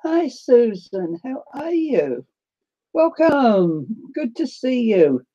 Hi, Susan. How are you? Welcome. Good to see you.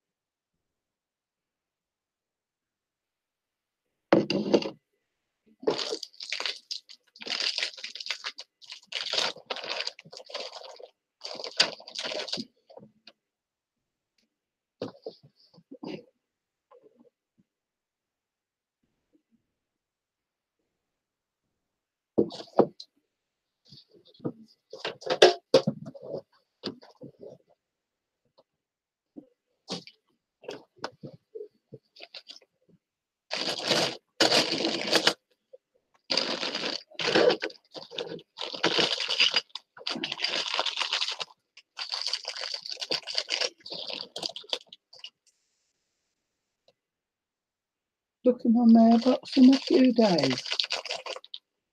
Look in my mailbox in a few days.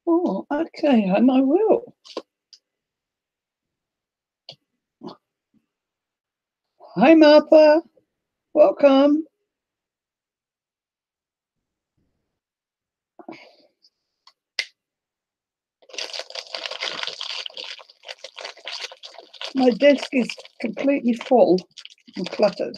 Oh, okay, and I will. Hi, Martha. Welcome. My desk is completely full and cluttered.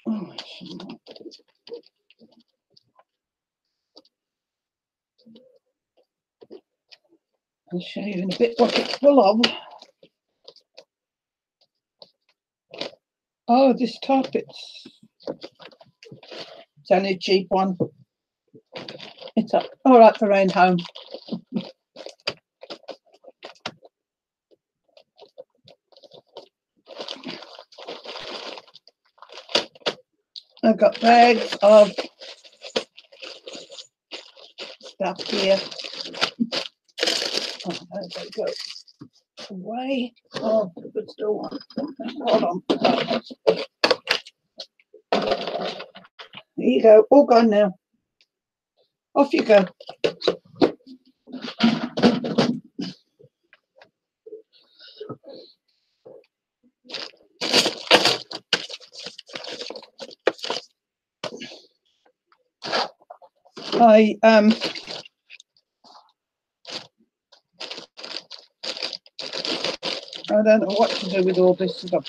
Oh, I'll show you in a bit what it's full of. Oh, this top, it's only a cheap one. It's all right for around home. I've got bags of stuff here. Oh, there they go. Away. Oh, it's still one. Hold on. There you go. All gone now. Off you go. I don't know what to do with all this stuff.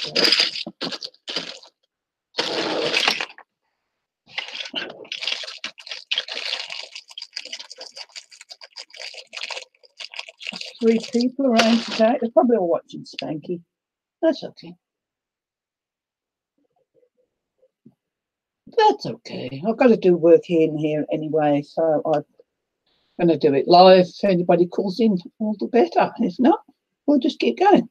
3 people around today. They're probably all watching Spanky. That's okay. That's okay. I've got to do work here and here anyway, so I'm going to do it live. If anybody calls in, all the better. If not, we'll just keep going.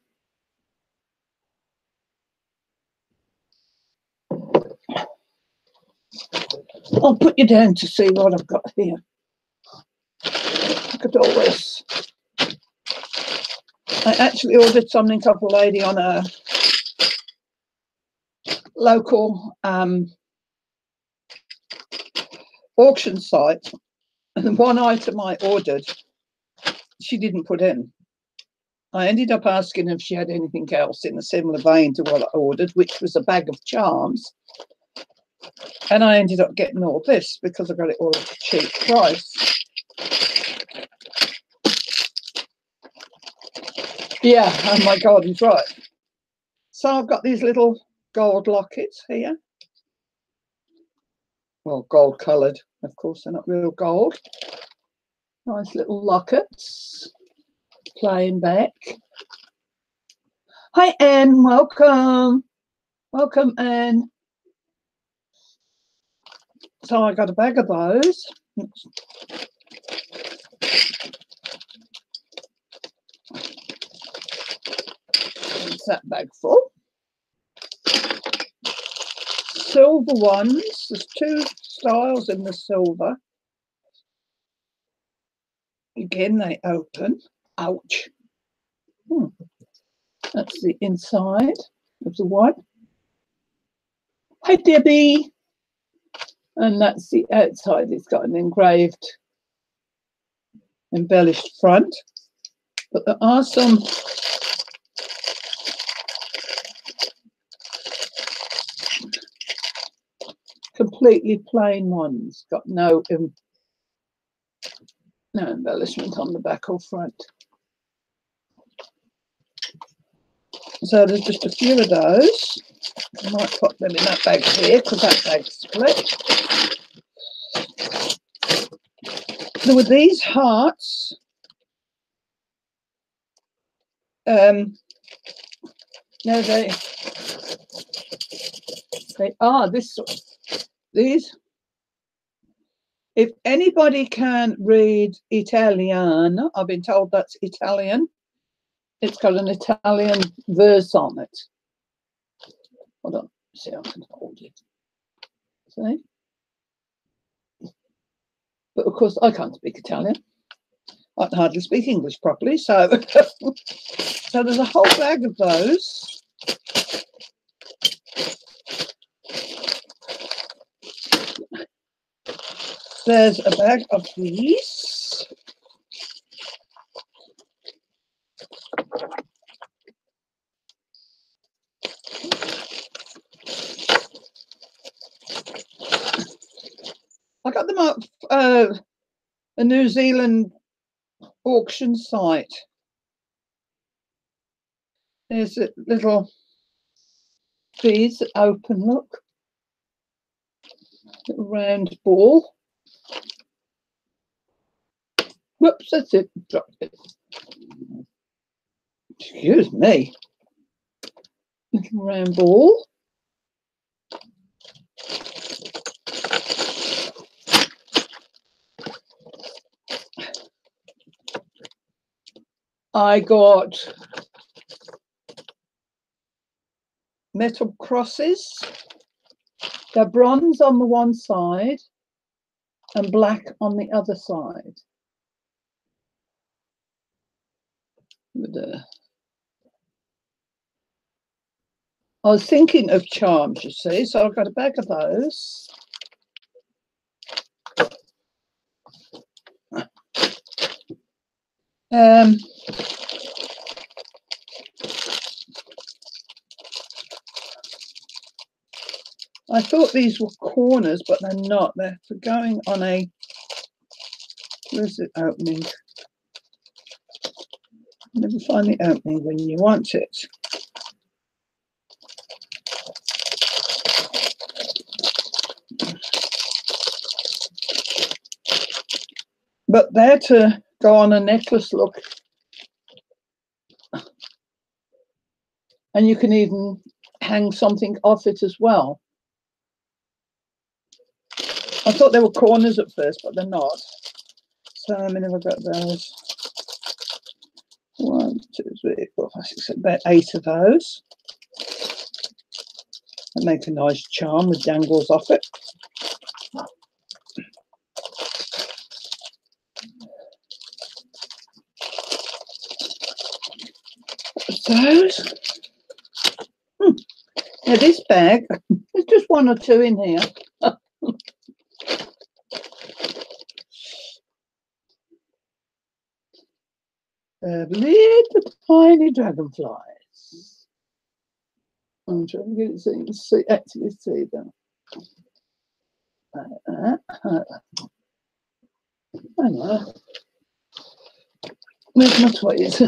I'll put you down to see what I've got here. Look at all this. I actually ordered something off a lady on a local auction site, and one item I ordered, she didn't put in. I ended up asking if she had anything else in a similar vein to what I ordered, which was a bag of charms. And I ended up getting all this because I got it all at a cheap price. Yeah, oh my God, he's right. So I've got these little gold lockets here. Well, gold coloured, of course, they're not real gold. Nice little lockets. Playing back. Hi, Anne. Welcome. Welcome, Anne. So I got a bag of those. It's that bag full. Silver ones. There's 2 styles in the silver. Again, they open. Ouch. That's the inside of the one. Hi, Debbie. And that's the outside. It's got an engraved, embellished front. But there are some completely plain ones, got no embellishment on the back or front. So there's just a few of those. I might put them in that bag here because that bag's split. There were these hearts. No, they are this sort. These. If anybody can read Italian, I've been told that's Italian. It's got an Italian verse on it. Hold on, see how I can hold it. See? But of course, I can't speak Italian. I can hardly speak English properly. So, so there's a whole bag of those. There's a bag of these. I got them up a New Zealand auction site. There's a little beads that open, look. Little round ball. Whoops, that's it. Dropped it. Excuse me. Little round ball. I got metal crosses. They're bronze on the one side and black on the other side. I was thinking of charms, you see, so I've got a bag of those. I thought these were corners, but they're not. They're for going on a, where's the opening? Never find the opening when you want it. But they're to go on a necklace look. And you can even hang something off it as well. I thought they were corners at first, but they're not. So how many have I got those? 1, 2, 3, 4, 5, 6, 7, about 8 of those. That make a nice charm with dangles off it. Those. Now this bag, there's just 1 or 2 in here. Little tiny dragonflies. I'm trying to get it so you can see, actually see them. I know. Where's my toys?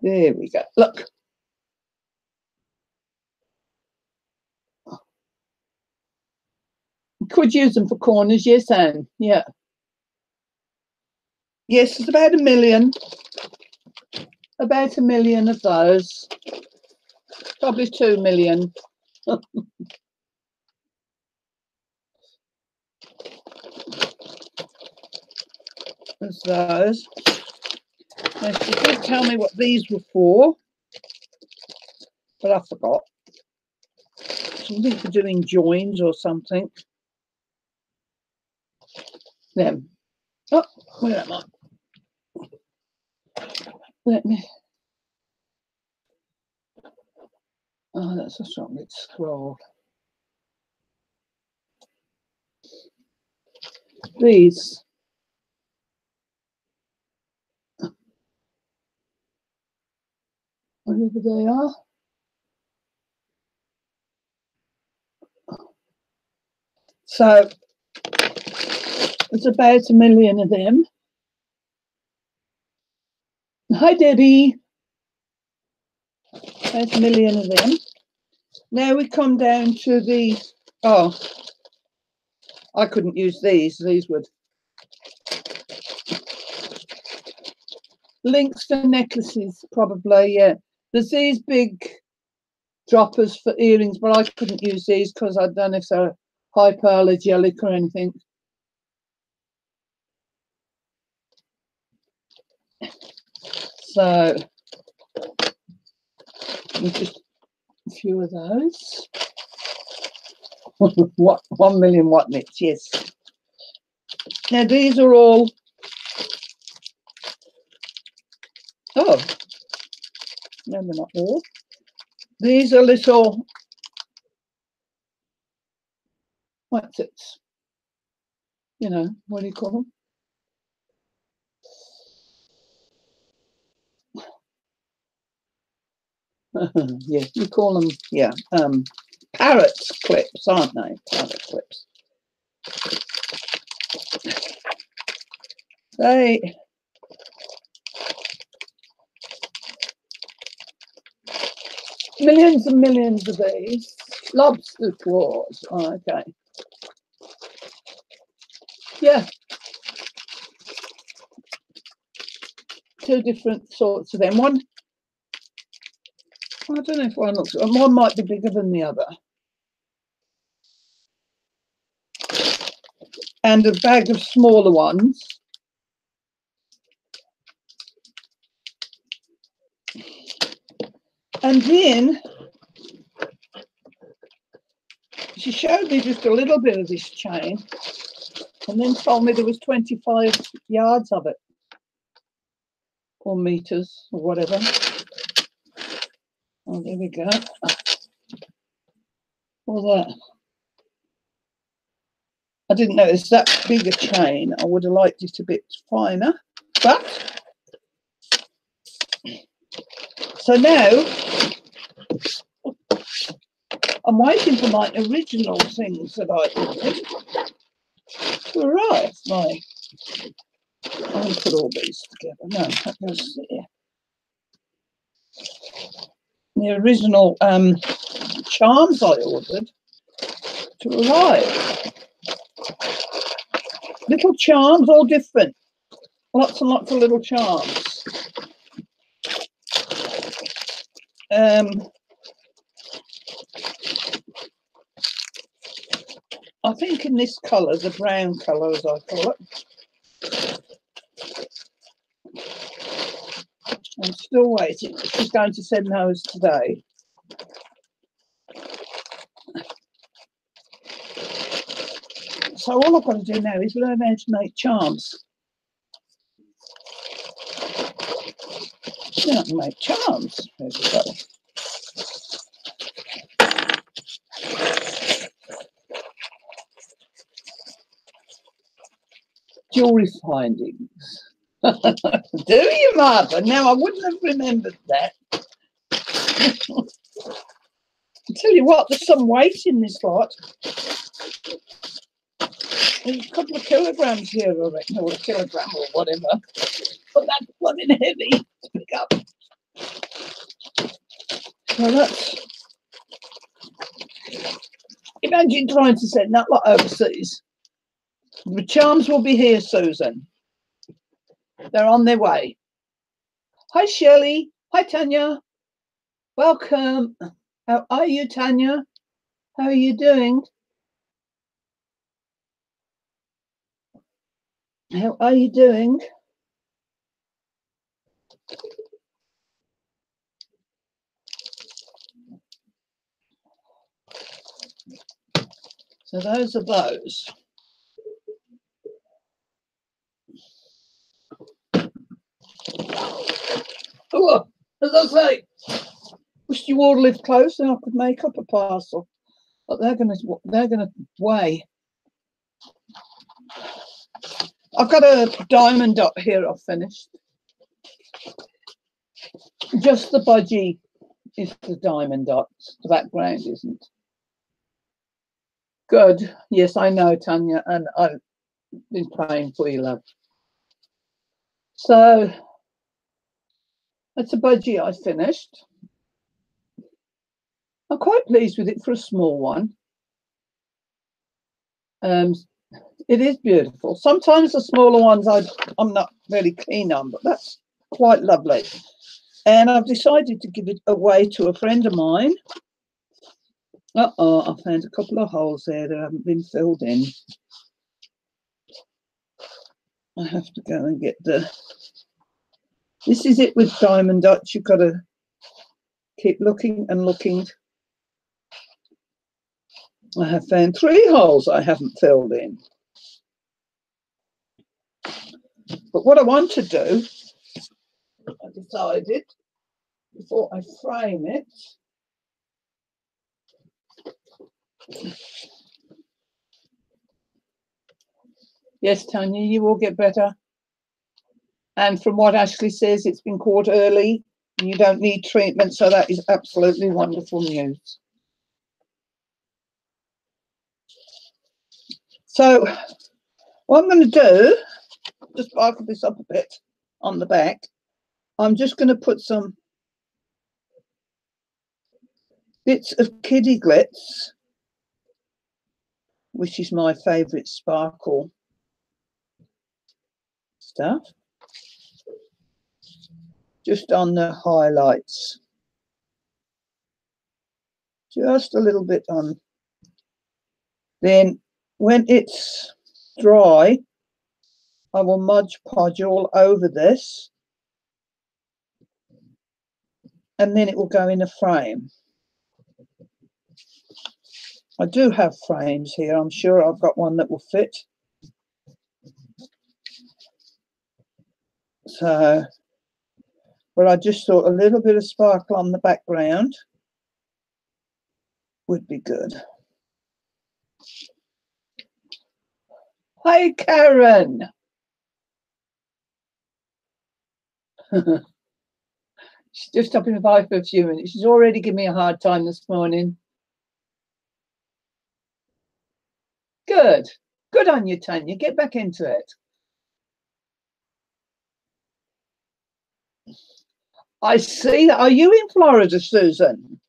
There we go. Look. Could use them for corners, yes, Anne. Yeah. Yes, it's about 1 million. About 1 million of those. Probably 2 million. There's those. Now, she did tell me what these were for, but I forgot. Something for doing joins or something. Them. Oh, where am I? Let me. Oh, that's a strong bit scroll. These. Whatever they are. So it's about 1 million of them. Hi, Debbie. There's 1 million of them. Now we come down to the, oh, I couldn't use these. These would. Links to necklaces, probably, yeah. There's these big droppers for earrings, but I couldn't use these because I don't know if they're hypoallergenic or anything. So just a few of those. What 1 million what nits, yes. Now these are all, oh no, they're not all. These are little, what's it, you know, what do you call them? Yeah, you call them, yeah, parrot clips, aren't they? Parrot clips. They, millions and millions of these. Lobster claws. Oh, okay. Yeah. Two different sorts of them. One, I don't know if one looks, one might be bigger than the other. And a bag of smaller ones. And then she showed me just a little bit of this chain and then told me there was 25 yards of it, or meters, or whatever. Oh, there we go. All that. I didn't notice that bigger chain. I would have liked it a bit finer, but so now I'm waiting for my original things that I ordered to arrive. I'll put all these together. No, that goes there. The original charms I ordered to arrive. Little charms, all different. Lots and lots of little charms. I think in this colour, the brown colour as I call it. I'm still waiting. She's going to send those today. So all I've got to do now is learn how to make charms. Then I can make charms. There we go. Jewellery findings. Do you, Martha? Now, I wouldn't have remembered that. I tell you what, there's some weight in this lot. There's a couple of kilograms here, I reckon, or a kilogram or whatever. But that's bloody heavy to pick up. So that's... Imagine trying to send that lot overseas. The charms will be here, Susan. They're on their way. Hi, Shirley. Hi, Tanya. Welcome. How are you, Tanya? How are you doing? How are you doing? So those are those. Oh, as I say, wish you all lived close and I could make up a parcel. But they're gonna weigh. I've got a diamond dot here I've finished. Just the budgie is the diamond dots. The background isn't. Good. Yes, I know, Tanya, and I've been praying for you, love. So that's a budgie I finished. I'm quite pleased with it for a small one. It is beautiful. Sometimes the smaller ones I'm not really keen on, but that's quite lovely. And I've decided to give it away to a friend of mine. I found a couple of holes there that haven't been filled in. I have to go and get this is it with diamond dots. You've got to keep looking and looking. I have found 3 holes I haven't filled in. But what I want to do, I decided, before I frame it, yes, Tanya, you will get better. And from what Ashley says, it's been caught early. And you don't need treatment, so that is absolutely wonderful news. So what I'm going to do, just sparkle this up a bit on the back, I'm just going to put some bits of kiddie glitz, which is my favourite sparkle stuff, just on the highlights. Just a little bit on. Then when it's dry, I will Mod Podge all over this, and then it will go in a frame. I do have frames here. I'm sure I've got one that will fit. So, but I just thought a little bit of sparkle on the background would be good. Hi, Karen. She's just stopping by for a few minutes. She's already giving me a hard time this morning. Good. Good on you, Tanya. Get back into it. I see that. Are you in Florida, Susan?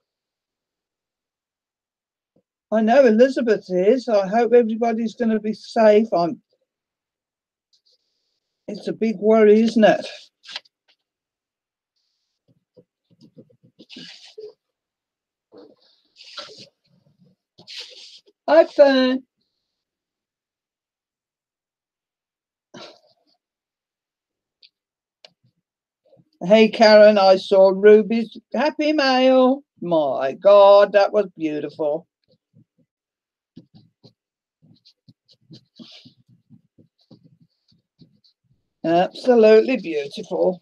I know Elizabeth is. I hope everybody's going to be safe. It's a big worry, isn't it? Hi, Fern. Hey, Karen, I saw Ruby's happy mail. My God, that was beautiful. Absolutely beautiful.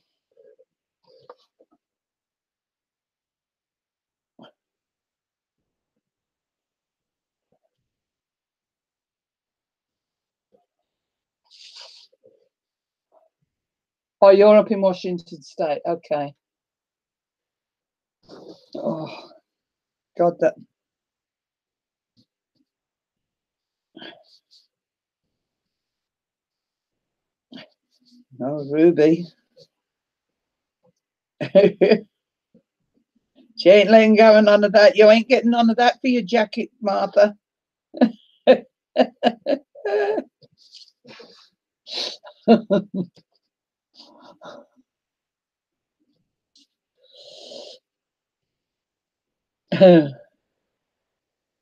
Oh, you're up in Washington State. Okay. Oh, God, that. Oh, Ruby. She ain't letting go none of that. You ain't getting none of that for your jacket, Martha.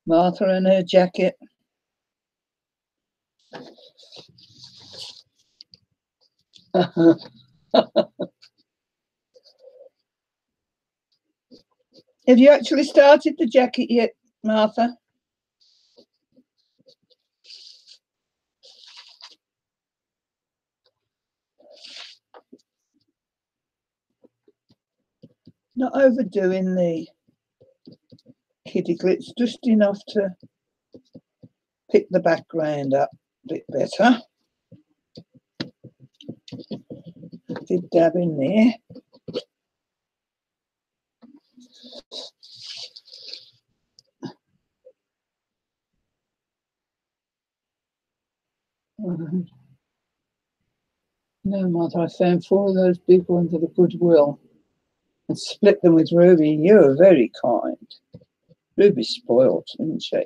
Martha and her jacket. Have you actually started the jacket yet, Martha? Not overdoing the kitty glitz, just enough to pick the background up a bit better. Did dab in there. No, Mother, I found 4 of those big ones at a Goodwill and split them with Ruby. You're very kind. Ruby's spoiled, isn't she?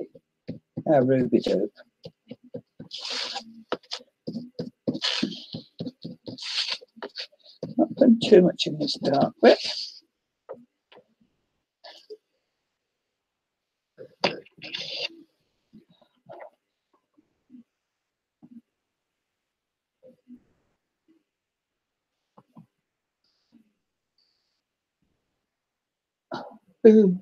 How Ruby do. Not putting too much in this dark bit. Ooh.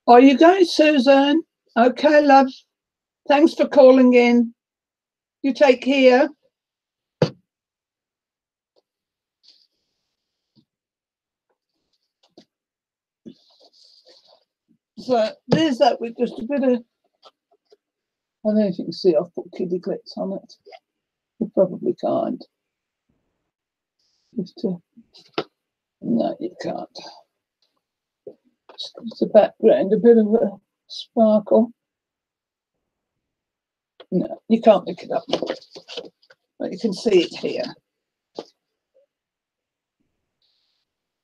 Are you going, Susan? Okay, love. Thanks for calling in. You take care. So there's that with just a bit of, I don't know if you can see, I've put kiddie glitz on it. You probably can't. Just to, no, you can't. Just the background, a bit of a sparkle. No, you can't pick it up. But you can see it here.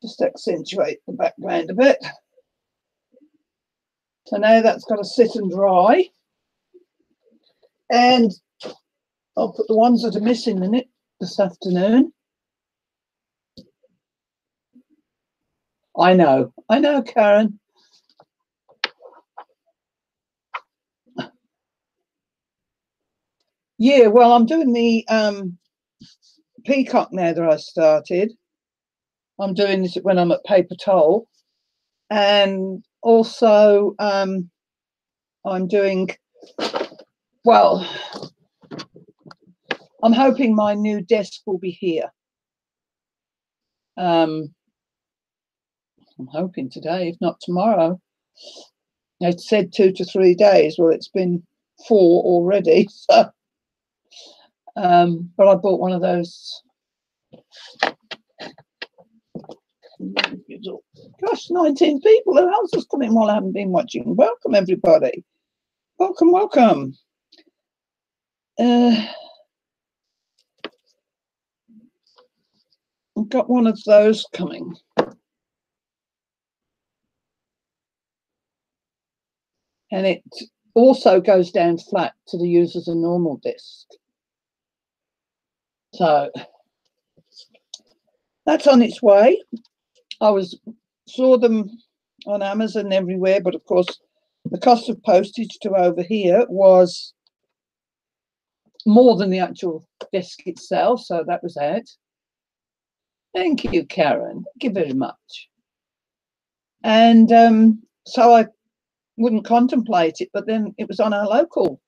Just accentuate the background a bit. So now that's got to sit and dry. And I'll put the ones that are missing in it this afternoon. I know, Karen. Yeah, well, I'm doing the peacock now that I started. I'm doing this when I'm at Paper Toll. And also I'm doing, well, I'm hoping my new desk will be here. I'm hoping today, if not tomorrow. It said 2 to 3 days. Well, it's been 4 already. So, but I bought one of those. Gosh, 19 people. Who else has come in while I haven't been watching? Welcome, everybody. Welcome, welcome. I've got one of those coming. And it also goes down flat to use as a normal disc. So that's on its way. I saw them on Amazon everywhere, but of course the cost of postage to over here was more than the actual disc itself, so that was out. Thank you, Karen. Thank you very much. And so I wouldn't contemplate it, but then it was on our local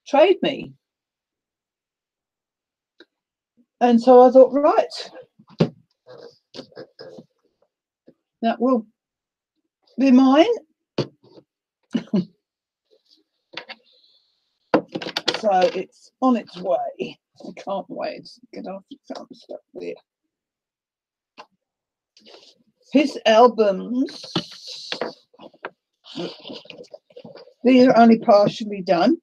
Trade Me. And so I thought, right, that will be mine. So it's on its way. I can't wait to get off some stuff there. His albums, these are only partially done.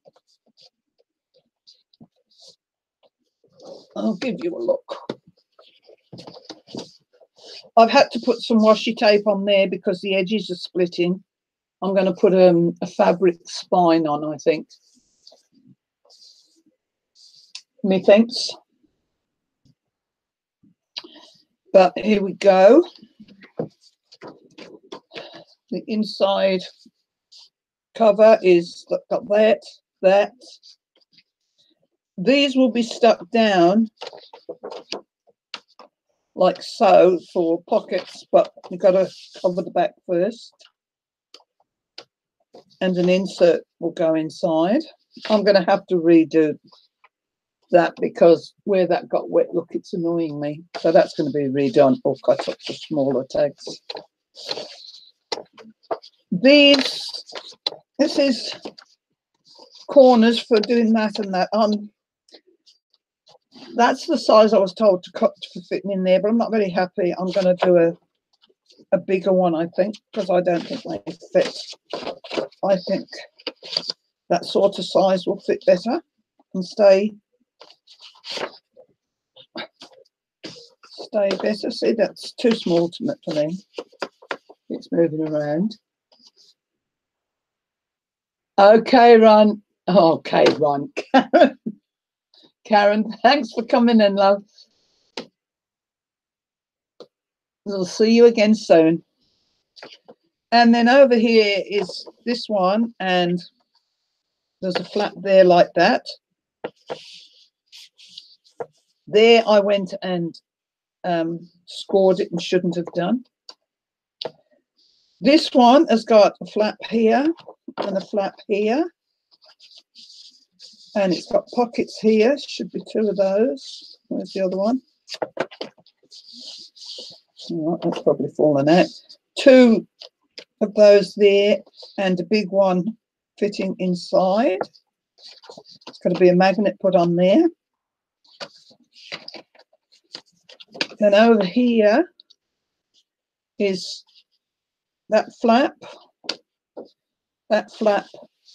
I'll give you a look. I've had to put some washi tape on there because the edges are splitting. I'm going to put a fabric spine on, I think. Methinks. But here we go. The inside cover is got that. These will be stuck down like so for pockets, but you've got to cover the back first. And an insert will go inside. I'm going to have to redo that because where that got wet, look, it's annoying me. So that's going to be redone or cut up to smaller tags. This is corners for doing that and that. That's the size I was told to cut for fitting in there, but I'm not very happy. I'm going to do a bigger one, I think, because I don't think they fit. I think that sort of size will fit better and stay better. See, that's too small for me. It's moving around. Okay, Ron. Okay, Ron. Karen, thanks for coming in, love. We'll see you again soon. And then over here is this one, and there's a flap there like that. There I went and scored it and shouldn't have done. This one has got a flap here and a flap here. And it's got pockets here. Should be two of those. Where's the other one? Oh, that's probably fallen out. Two of those there and a big one fitting inside. It's got to be a magnet put on there. Then over here is that flap,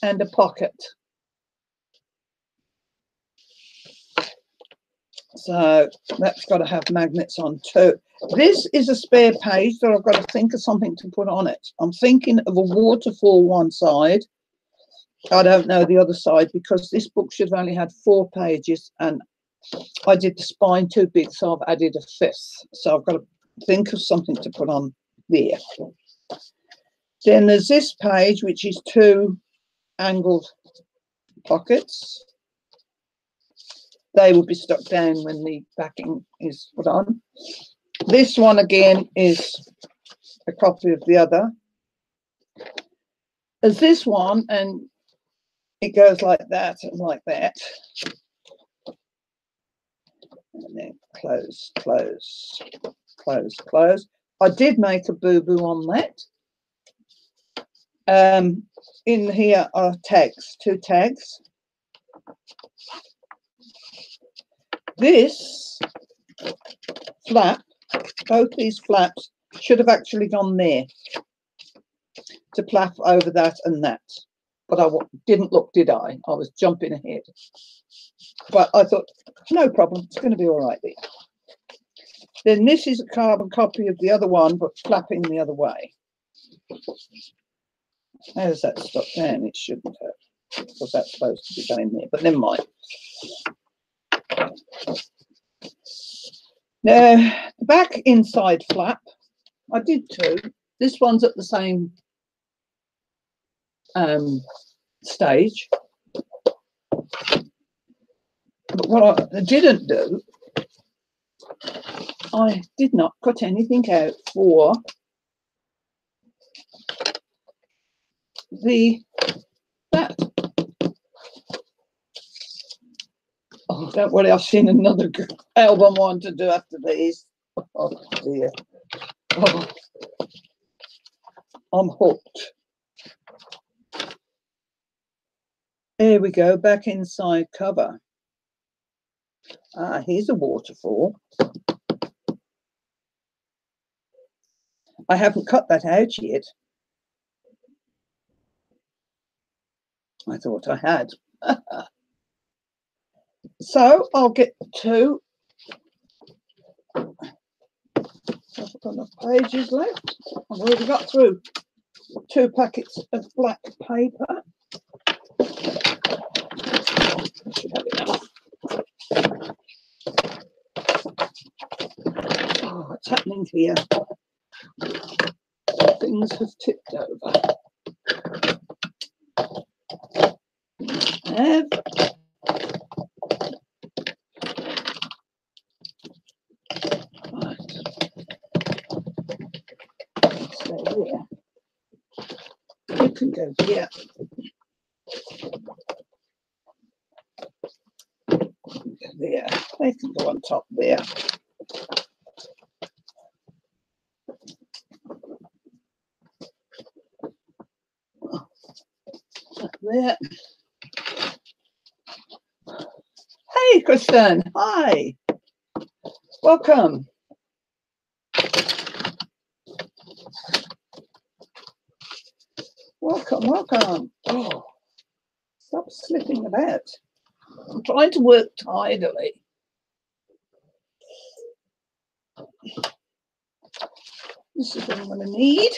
and a pocket. So that's got to have magnets on too. This is a spare page that I've got to think of something to put on it. I'm thinking of a waterfall one side. I don't know the other side, because this book should have only had 4 pages and I did the spine too big, so I've added a 5th. So I've got to think of something to put on there. Then there's this page, which is 2 angled pockets. They will be stuck down when the backing is put on. This one again is a copy of the other. There's this one, and it goes like that and like that. And then close, close, close, close. I did make a boo-boo on that. In here are tags, 2 tags. This flap, both these flaps should have actually gone there to flap over that and that. But I didn't look, did I? I was jumping ahead. But I thought, no problem, it's going to be all right there. Then this is a carbon copy of the other one, but flapping the other way. How's that stuck down? It shouldn't have, because that's supposed to be down there, but never mind. Now, the back inside flap, I did 2. This one's at the same stage. But what I didn't do, I did not cut anything out for that. Oh, don't worry, I've seen another album one to do after these. Oh dear. Oh, I'm hooked. There we go, back inside cover. Ah, here's a waterfall. I haven't cut that out yet. I thought I had. So I'll get 2. I've got enough pages left. I've already got through 2 packets of black paper. I should have enough. Oh, what's happening here? Things have tipped over. Right. So there. You can go here. There. They can go on top there. There. Hey, Kristen. Hi. Welcome. Welcome, welcome. Oh, Stop slipping about. I'm trying to work tidily. This is what I'm going to need.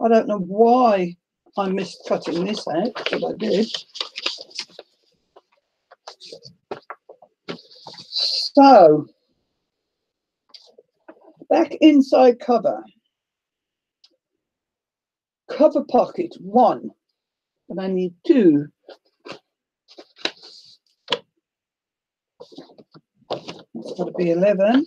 I don't know why I missed cutting this out, but I did. So, back inside cover. Cover pocket 1, and I need 2. That's got to be 11.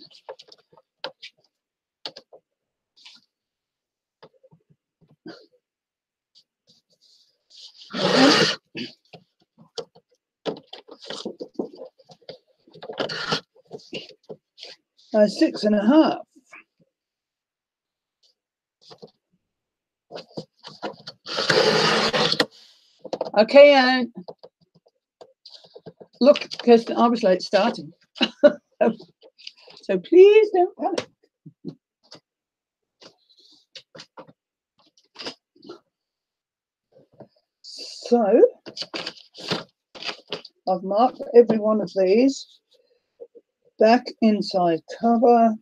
And 6.5. Okay, Anne. Look, Kirsten, I was late starting. So please don't panic. So I've marked every one of these. Back inside cover.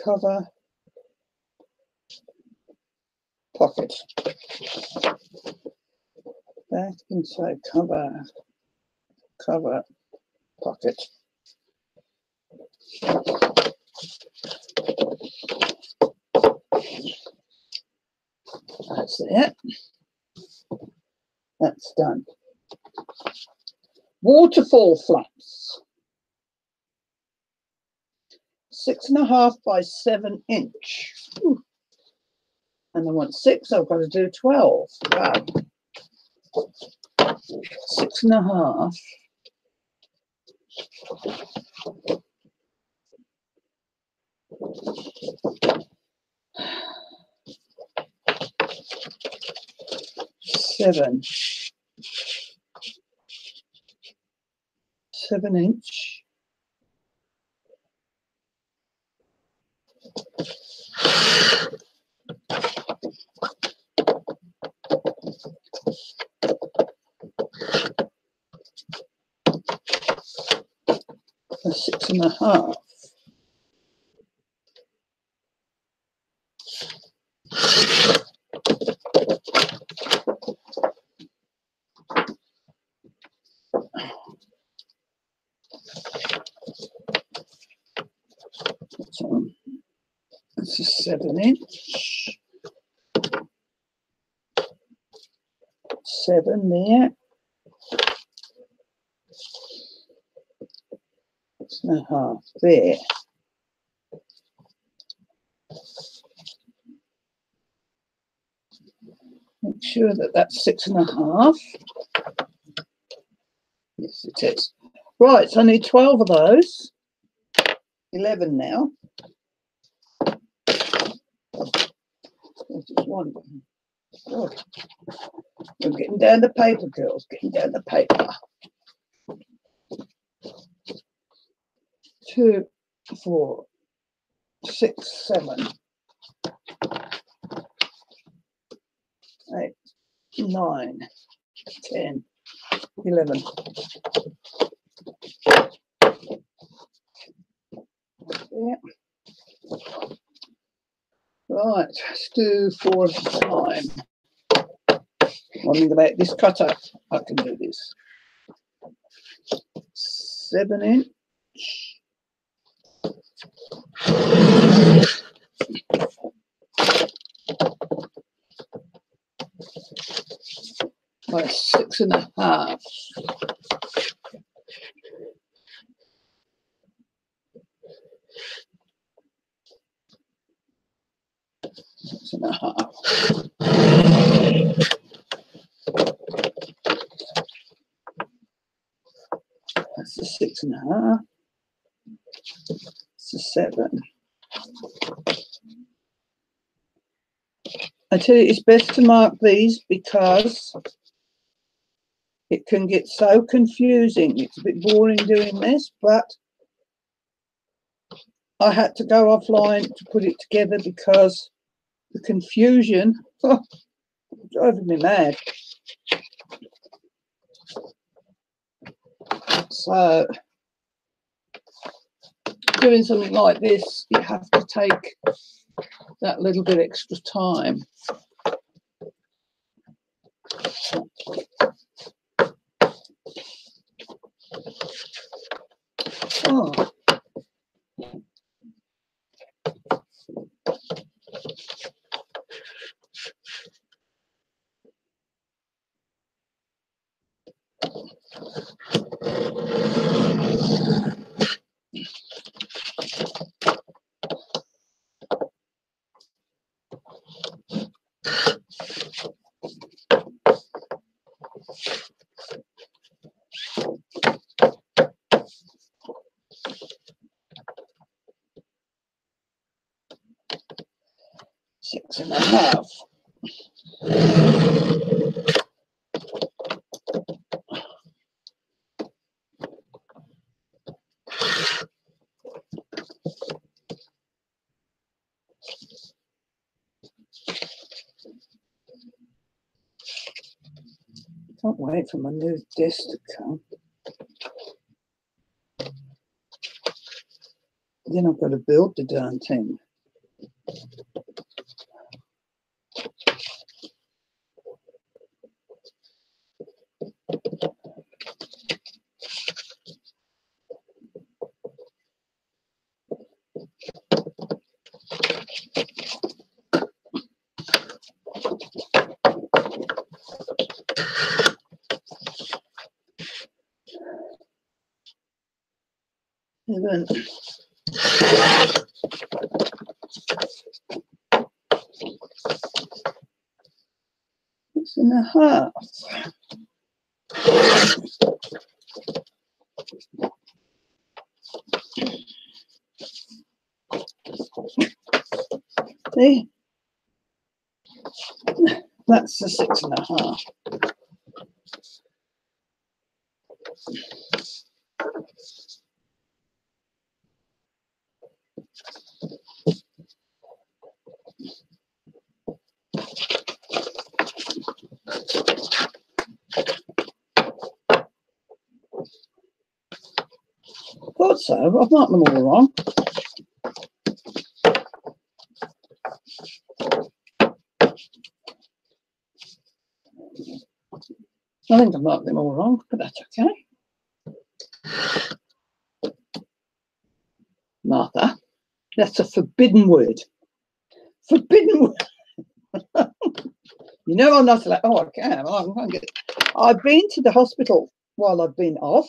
Cover. Pocket. Back inside cover. Cover. Pocket. That's it. That's done. Waterfall flaps. 6.5 by 7 inch. Ooh. And I want 6, I've got to do 12. Wow. 6.5. Seven inch. And 6.5. So this is 7 inch. 7 there. 6.5 there. Make sure that that's 6.5. Yes, it is. Right, so I need 12 of those. 11 now. There's just one. Oh, we're getting down the paper, girls. Getting down the paper. 2, 4, 6, 7, 8, 9, 10, 11. Yeah. Right, let's do 4 at a time. One thing about this cutter, I can do this. 7 inch. By 6.5. 6.5. That's a 6.5. It's a 7. I tell you, it's best to mark these because It can get so confusing. It's a bit boring doing this, but I had to go offline to put it together because the confusion driving me mad. So doing something like this, you have to take that little bit extra time. Oh. Six and a half. Can't wait for my new disc to come. Then I've got to build the darn thing. And then six and a half. See? That's the six and a half. Thought so. I've marked them all wrong. I think I've marked them all wrong, but that's okay. Martha, that's a forbidden word. Forbidden word. You know I'm not like, oh, I can. I've been to the hospital while I've been off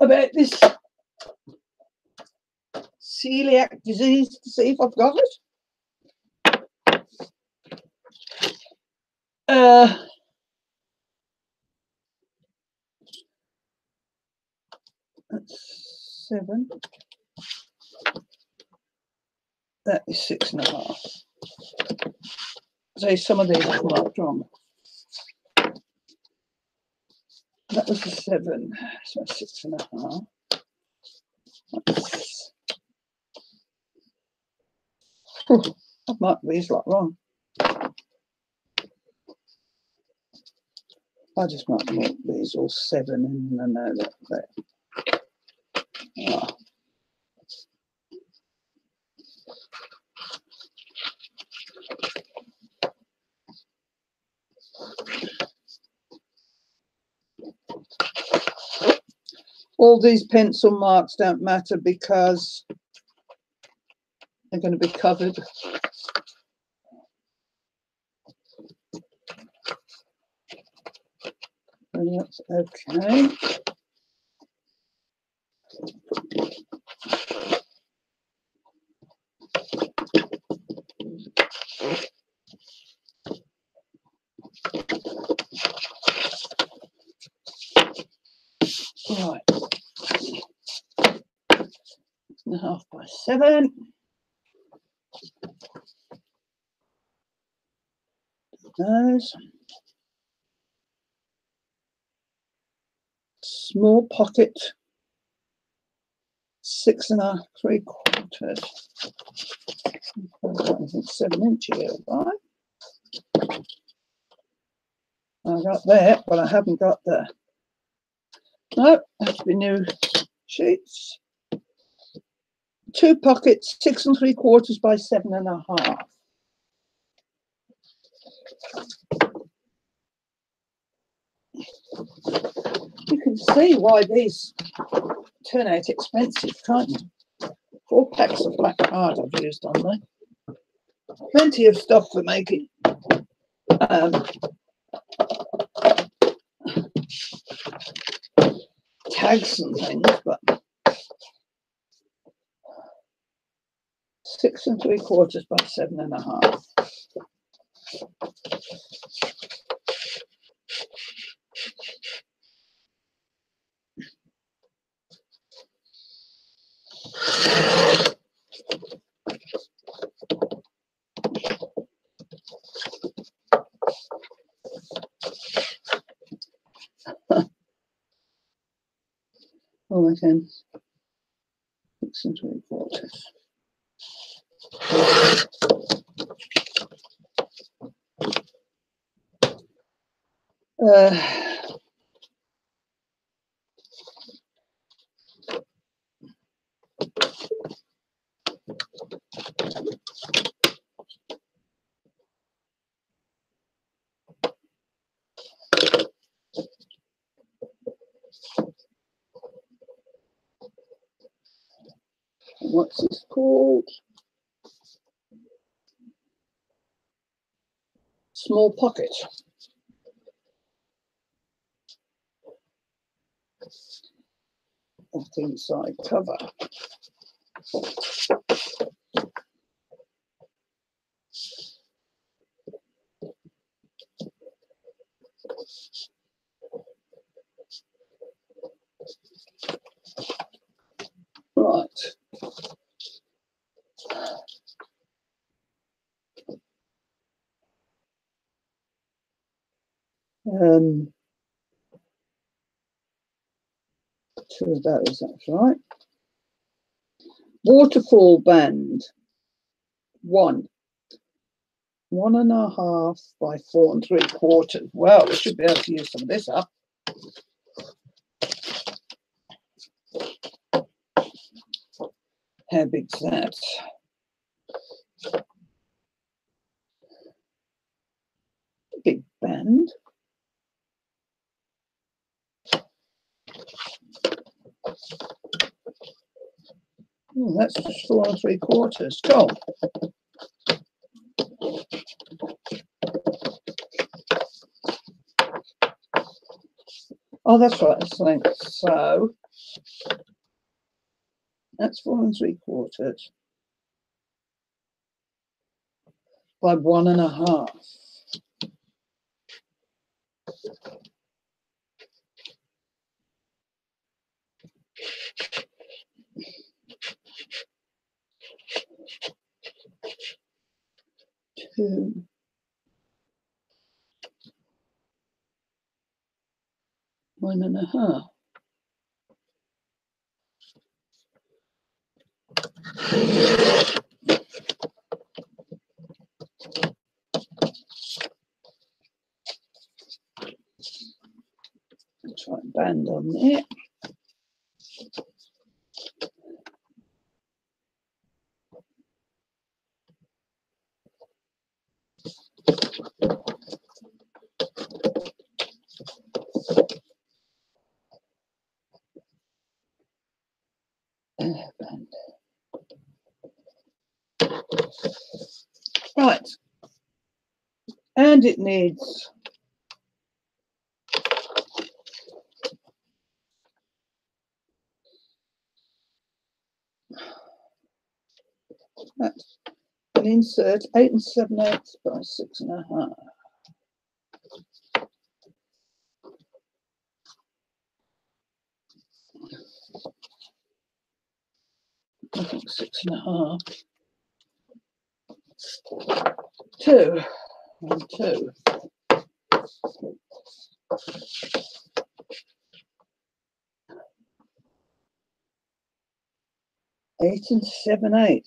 about this celiac disease to see if I've got it. That's 7. That is 6 and a half. So some of these are marked wrong. That was a 7, so 6 and a half. I've marked these lot wrong. I just marked these all 7 and I know that there. Oh. All these pencil marks don't matter because they're going to be covered. And that's okay. Right. 6.5 by 7. Those. Small pocket, 6 3/4. 7 inch here, right? I got that, but I haven't got the. No, has to be new sheets. 2 pockets, 6 3/4 by 7 1/2. You can see why these turn out expensive, can't you? 4 packs of black card I've used on there. Plenty of stuff for making tags and things, but 6 3/4 by 7 1/2. Oh, again, 6 3/4. What's this called? Small pocket. Of the inside cover. Right. Two of those, that's right. Waterfall band. 1 1.5 by 4 3/4. Well, we should be able to use some of this up. How big's that? Big band. Oh, that's just 4 3/4. Cool. Oh, that's right. That's length. So that's 4 3/4 by 1.5. Two. 1.5. Try and band on there. Band. Right. And it needs an insert 8 7/8 by 6 1/2. I think 6 1/2. 2 and 2. 8 7/8.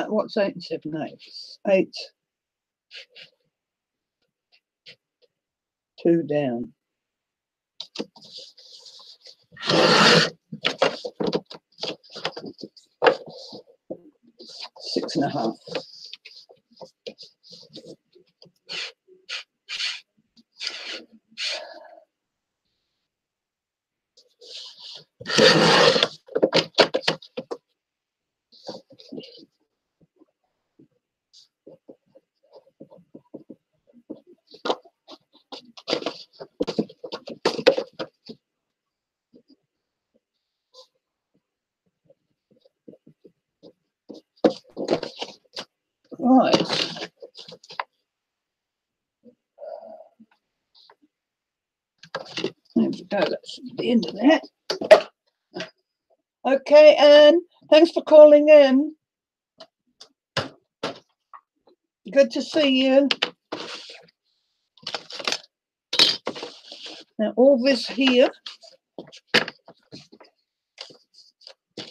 What's 8 7/8? 8, 2 down. 6 1/2. Right. There we go. That's the end of that. Okay, Anne, thanks for calling in. Good to see you. Now, all this here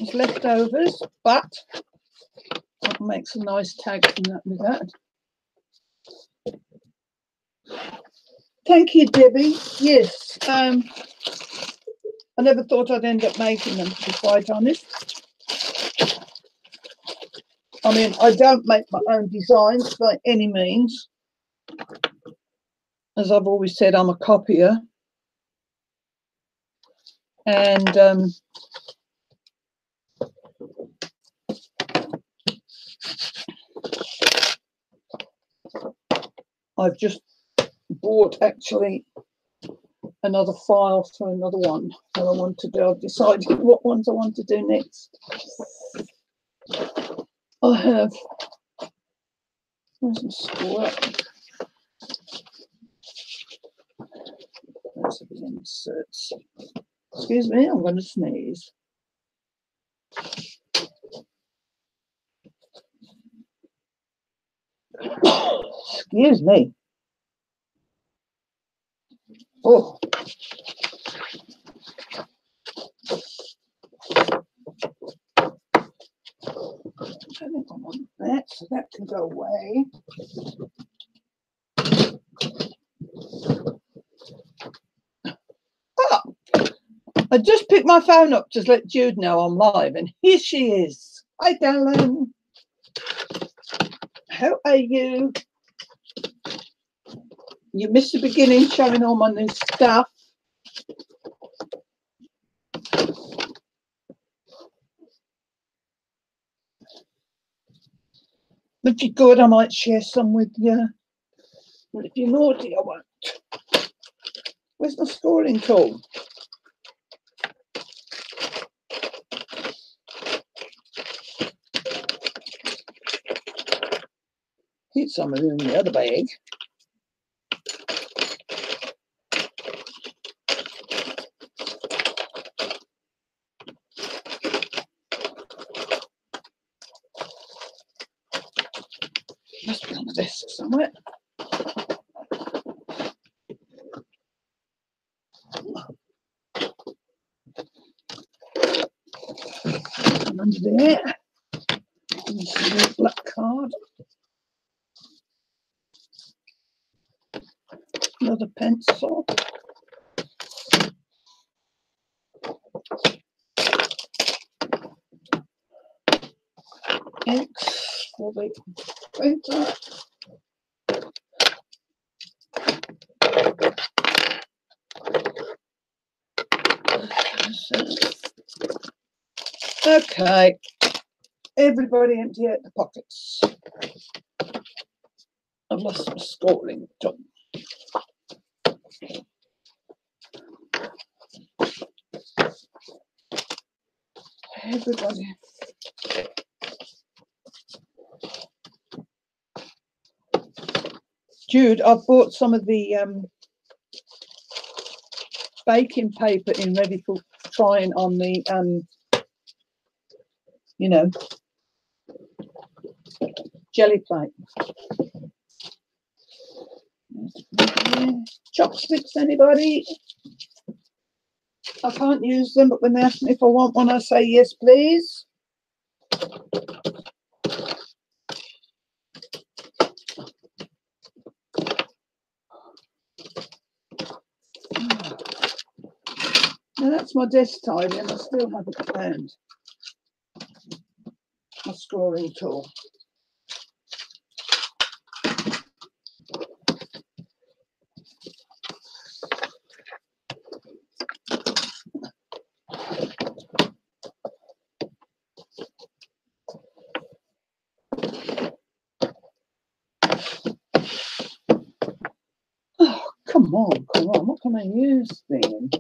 is leftovers, but I can make some nice tags with that. Thank you, Debbie. Yes, I never thought I'd end up making them, to be quite honest. I mean, I don't make my own designs by any means. As I've always said, I'm a copier. And I've just bought actually another file for another one that I want to do. I've decided what ones I want to do next. I have some square. Those are the inserts. Excuse me, I'm going to sneeze. Excuse me. Oh. I think I want that, so that can go away. Oh, I just picked my phone up to let Jude know I'm live, and here she is. Hi, Dallin. How are you? You missed the beginning, showing all my new stuff. If you're good, I might share some with you. But if you're naughty, I won't. Where's my scoring tool? Hit some of them in the other bag. Must be on the desk somewhere. And under there, this is a black card. Another pencil. Inks for the printer. Okay, everybody empty out the pockets. I've lost my scoring tool. Everybody. Jude, I've bought some of the baking paper in ready for trying on the, you know, jelly plate. Chopsticks, anybody? I can't use them, but when they ask me if I want one, I say yes, please. Now that's my desk tidy, and I still haven't found my scoring tool. Oh, come on, what can I use then?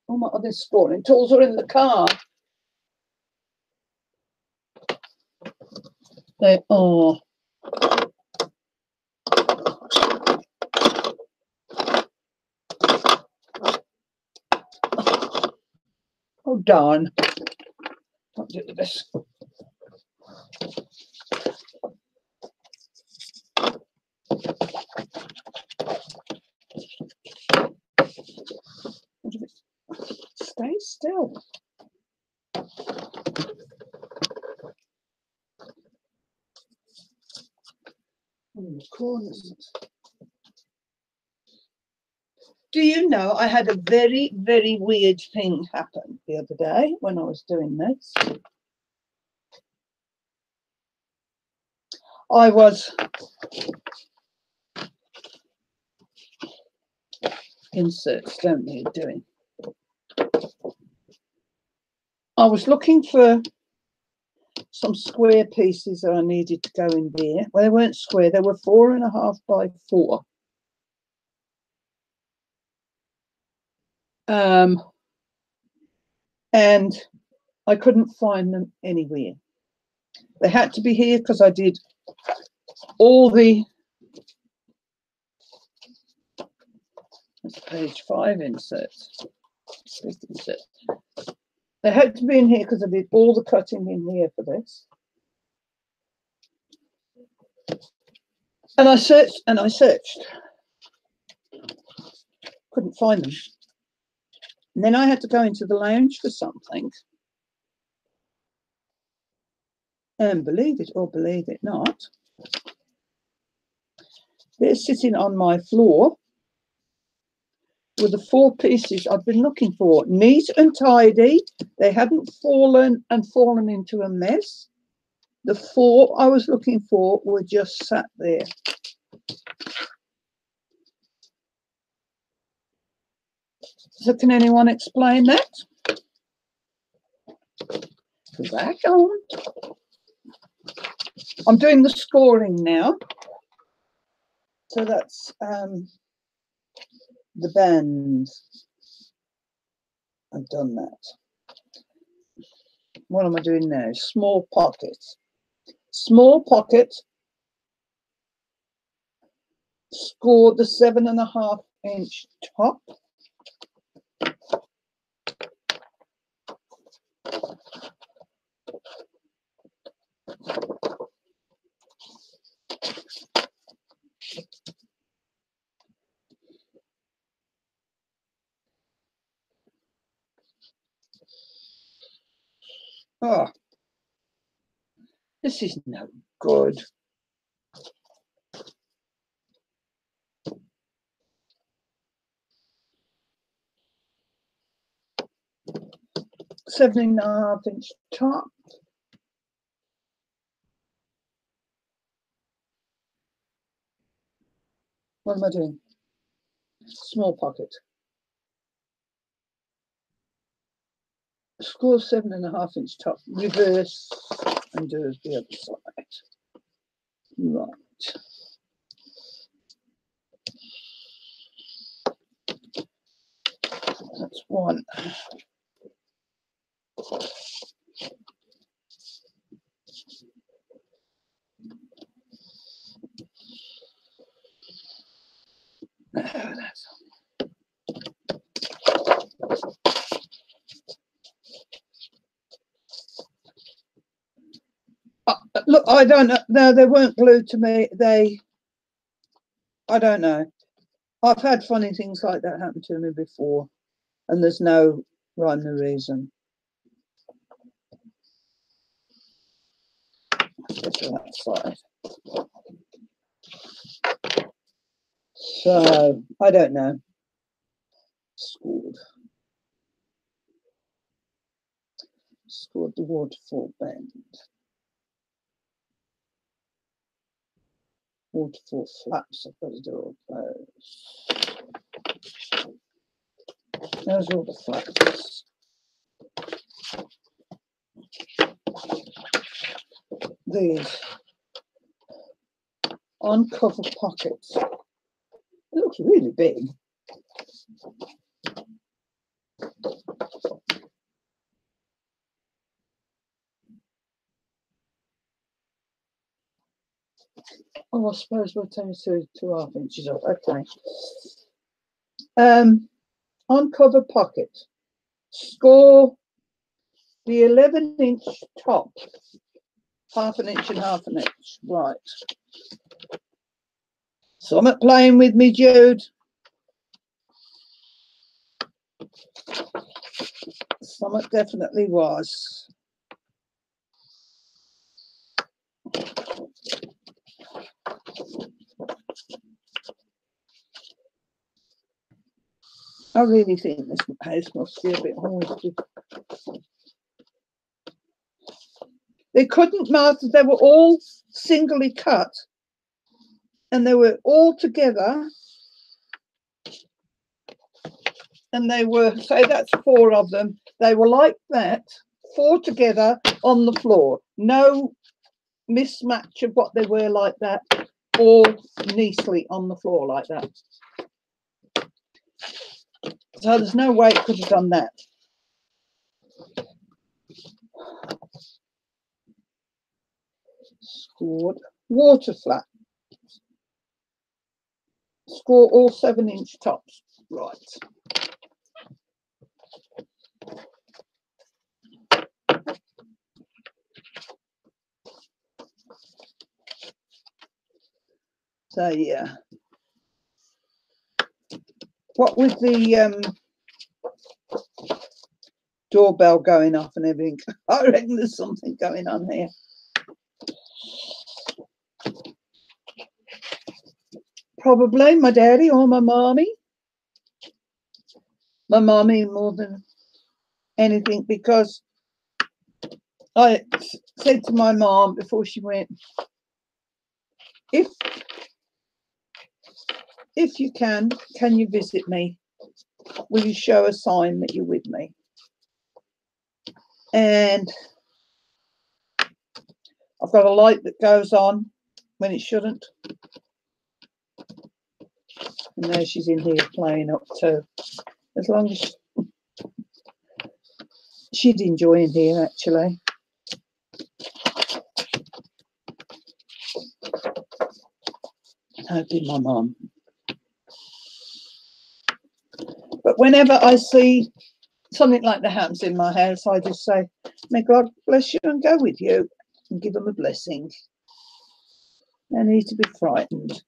All my other scoring tools are in the car. They are. Oh, darn. Can't do this. Stay still. In the corners. Do you know I had a very, very weird thing happen the other day when I was doing this? I was inserts, don't need doing. I was looking for some square pieces that I needed to go in there. Well, they weren't square, they were 4.5 by 4. And I couldn't find them anywhere. They had to be here because I did all the, that's page 5 inserts. They had to be in here because I did all the cutting in here for this. And I searched and I searched. Couldn't find them. And then I had to go into the lounge for something. And believe it or believe it not, they're sitting on my floor with the 4 pieces I've been looking for. Neat and tidy. They hadn't fallen into a mess. The 4 I was looking for were just sat there. So can anyone explain that? Because I can't. I'm doing the scoring now. So that's the bands. I've done that. What am I doing now? Small pocket. Small pocket. Scored the 7.5 inch top. Oh, this is no good. $7.5 inch top. What am I doing? Small pocket. Score 7.5 inch top. Reverse and do the other side. Right. That's one. Look, I don't know. No, they weren't glued to me. I don't know. I've had funny things like that happen to me before, and there's no rhyme or reason. Let's get to that side. So, I don't know. Scored the waterfall bend. Waterfall flaps, I've got to do all those. There's all the flaps. These on cover pockets. It looks really big. Oh, I suppose we'll take 2.5 inches off. Okay. On cover pocket. Score the 11-inch top. 1/2 inch and 1/2 inch. Right. Something playing with me, Jude. Something definitely was. I really think this house must be a bit haunted. They couldn't master, they were all singly cut and they were all together. And they were, say that's 4 of them. They were like that, 4 together on the floor. No mismatch of what they were like that, all neatly on the floor like that. So there's no way it could have done that. Scored water flat. Score all 7-inch tops. Right. So yeah. What with the doorbell going off and everything, I reckon there's something going on here. Probably my daddy or my mommy. My mommy more than anything, because I said to my mom before she went, if you can you visit me? Will you show a sign that you're with me? And I've got a light that goes on when it shouldn't. And there she's in here playing up too. As long as she'd enjoy in here, actually. That'd be my mum. But whenever I see something like that happens in my house, I just say, may God bless you and go with you and give them a blessing. No need to be frightened.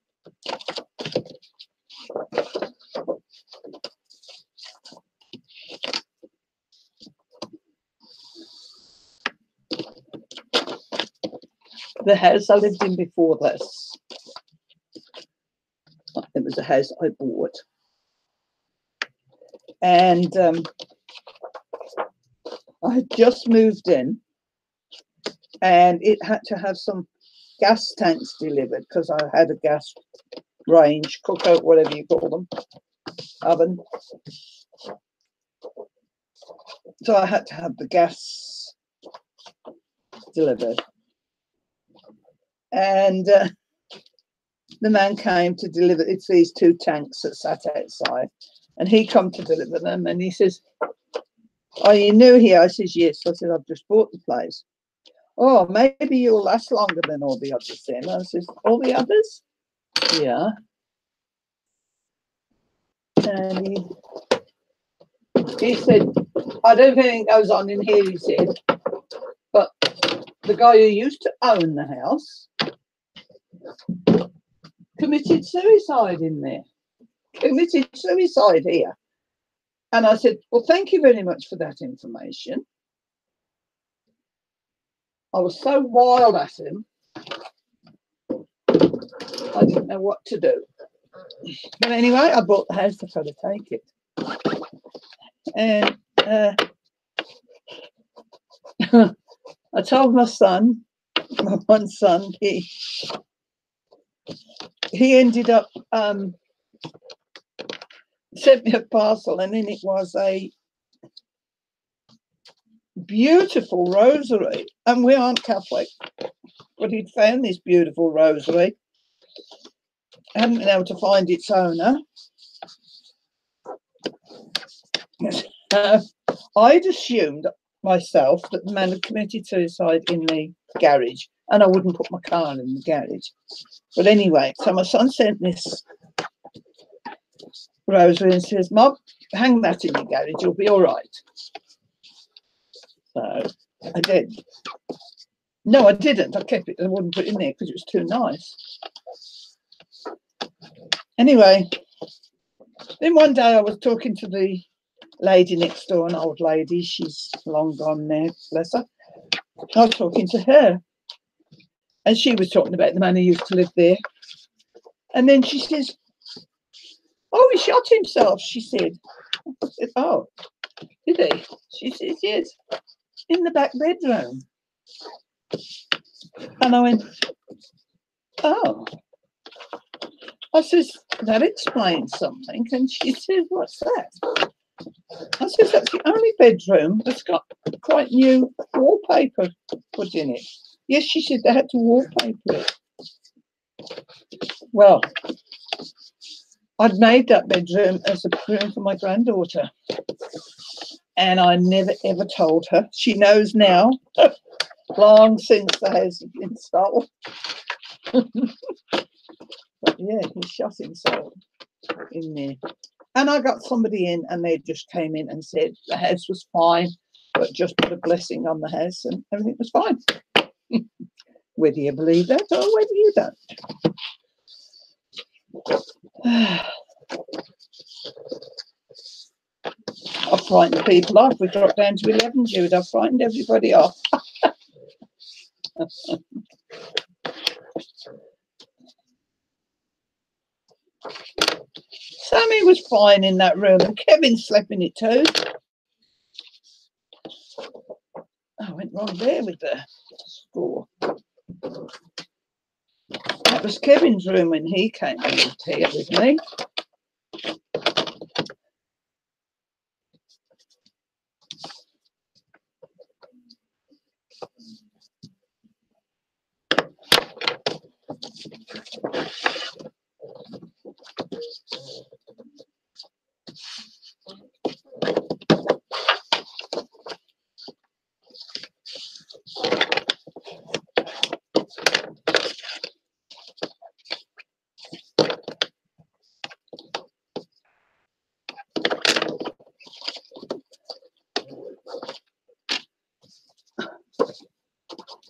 The house I lived in before this, it was a house I bought. And I had just moved in, and it had to have some gas tanks delivered because I had a gas range, cooker, whatever you call them, oven. So I had to have the gas delivered. And the man came to deliver. It's these 2 tanks that sat outside, and he come to deliver them, and he says, "Are you new here?" I says, "Yes." I said, "I've just bought the place." "Oh, maybe you'll last longer than all the others then." I says, "All the others?" "Yeah." And he said, "I don't think anything goes on in here," he said, "but the guy who used to own the house committed suicide in there." committed suicide here. And I said, well, thank you very much for that information. I was so wild at him, I didn't know what to do. But anyway, I bought the house to try to take it. And I told my son, my one son, he ended up sent me a parcel, and in it was a beautiful rosary. And we aren't Catholic, but he'd found this beautiful rosary. Hadn't been able to find its owner. I'd assumed myself that the man had committed suicide in the garage, and I wouldn't put my car in the garage. But anyway, so my son sent this rosary and says, Mom, hang that in your garage, you'll be all right. So I did. No, I didn't. I kept it. I wouldn't put it in there because it was too nice. Anyway, then one day I was talking to the lady next door, an old lady. She's long gone now, bless her. I was talking to her, and she was talking about the man who used to live there. And then she says, oh, he shot himself, she said. I said, oh, did he? She says, yes, in the back bedroom. And I went, oh. I says, that explains something. And she said, what's that? I says, that's the only bedroom that's got quite new wallpaper put in it. Yes, she said they had to wallpaper it. Well, I'd made that bedroom as a room for my granddaughter. And I never, ever told her. She knows now, long since the house had been sold. But yeah, he shot himself in there. And I got somebody in, and they just came in and said the house was fine, but just put a blessing on the house and everything was fine. Whether you believe that or whether you don't. I've frightened people off. We dropped down to 11, Jude. I've frightened everybody off. Sammy was fine in that room, and Kevin slept in it too. I went wrong there with the score. That was Kevin's room when he came and lived here with me.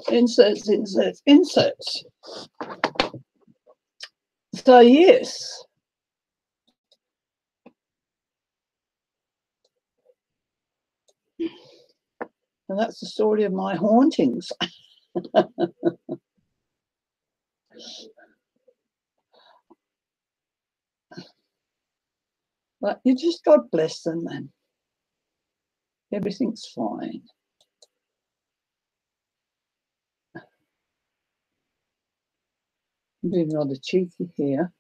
Inserts, inserts, inserts. So yes. And that's the story of my hauntings. But you just, God bless them, and everything's fine. I'm being rather cheeky here.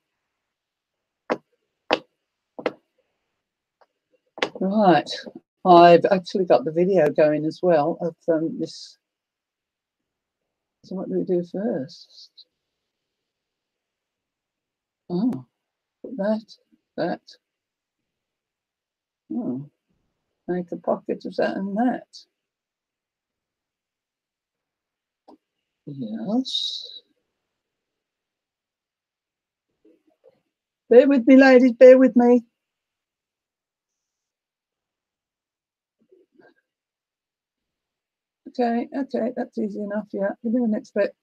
Right, I've actually got the video going as well of this. So what do we do first? Oh, that. Oh, make a pocket of that and that. Yes. Bear with me, ladies, bear with me. Okay, that's easy enough, yeah. Give me the next bit.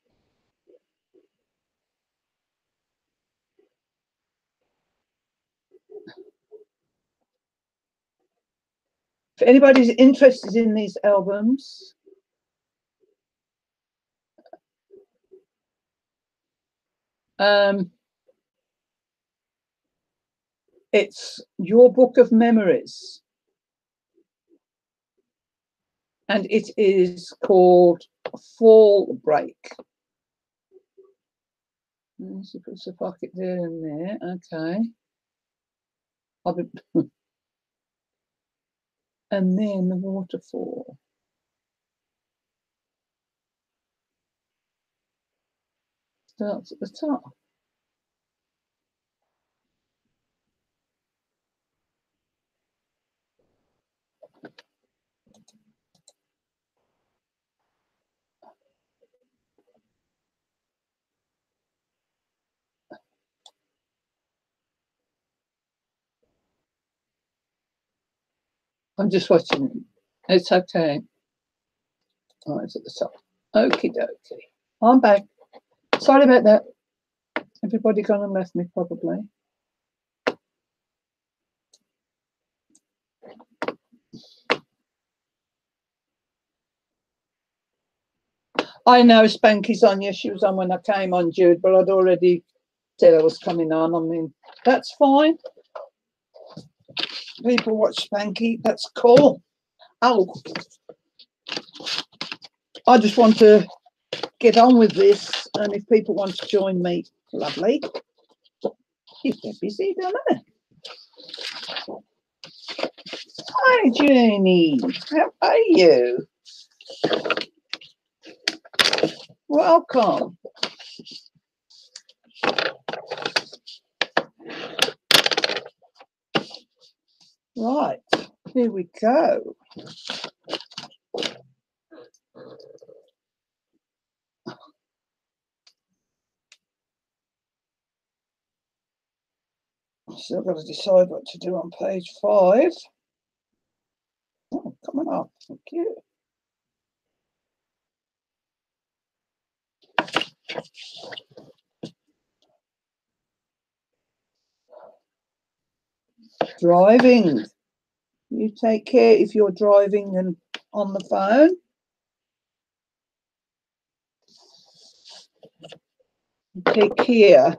If anybody's interested in these albums, it's Your Book of Memories, and it is called Fall Break. Let's put a pocket there and there. Okay. And then the waterfall. Starts at the top. I'm just watching. It's okay. Oh, it's at the top. Okie dokie. I'm back. Sorry about that. Everybody gone and left me, probably. I know Spanky's on. Yes, she was on when I came on, Jude, but I'd already said I was coming on. I mean, that's fine. People watch Spanky. That's cool. Oh, I just want to get on with this, and if people want to join me, lovely. They're busy, don't they? Hi, Jeannie. How are you? Welcome. Right, here we go. Still got to decide what to do on page 5. Oh, coming up. Thank you. Driving. You take care if you're driving and on the phone. Take care.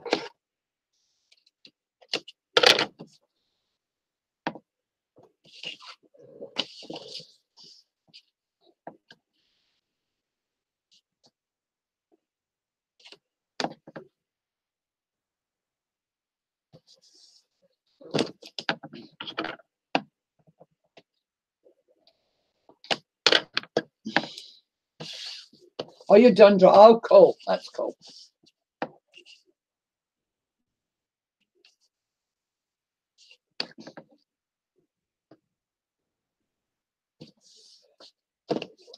Oh, you're done driving. Oh, cool. That's cool.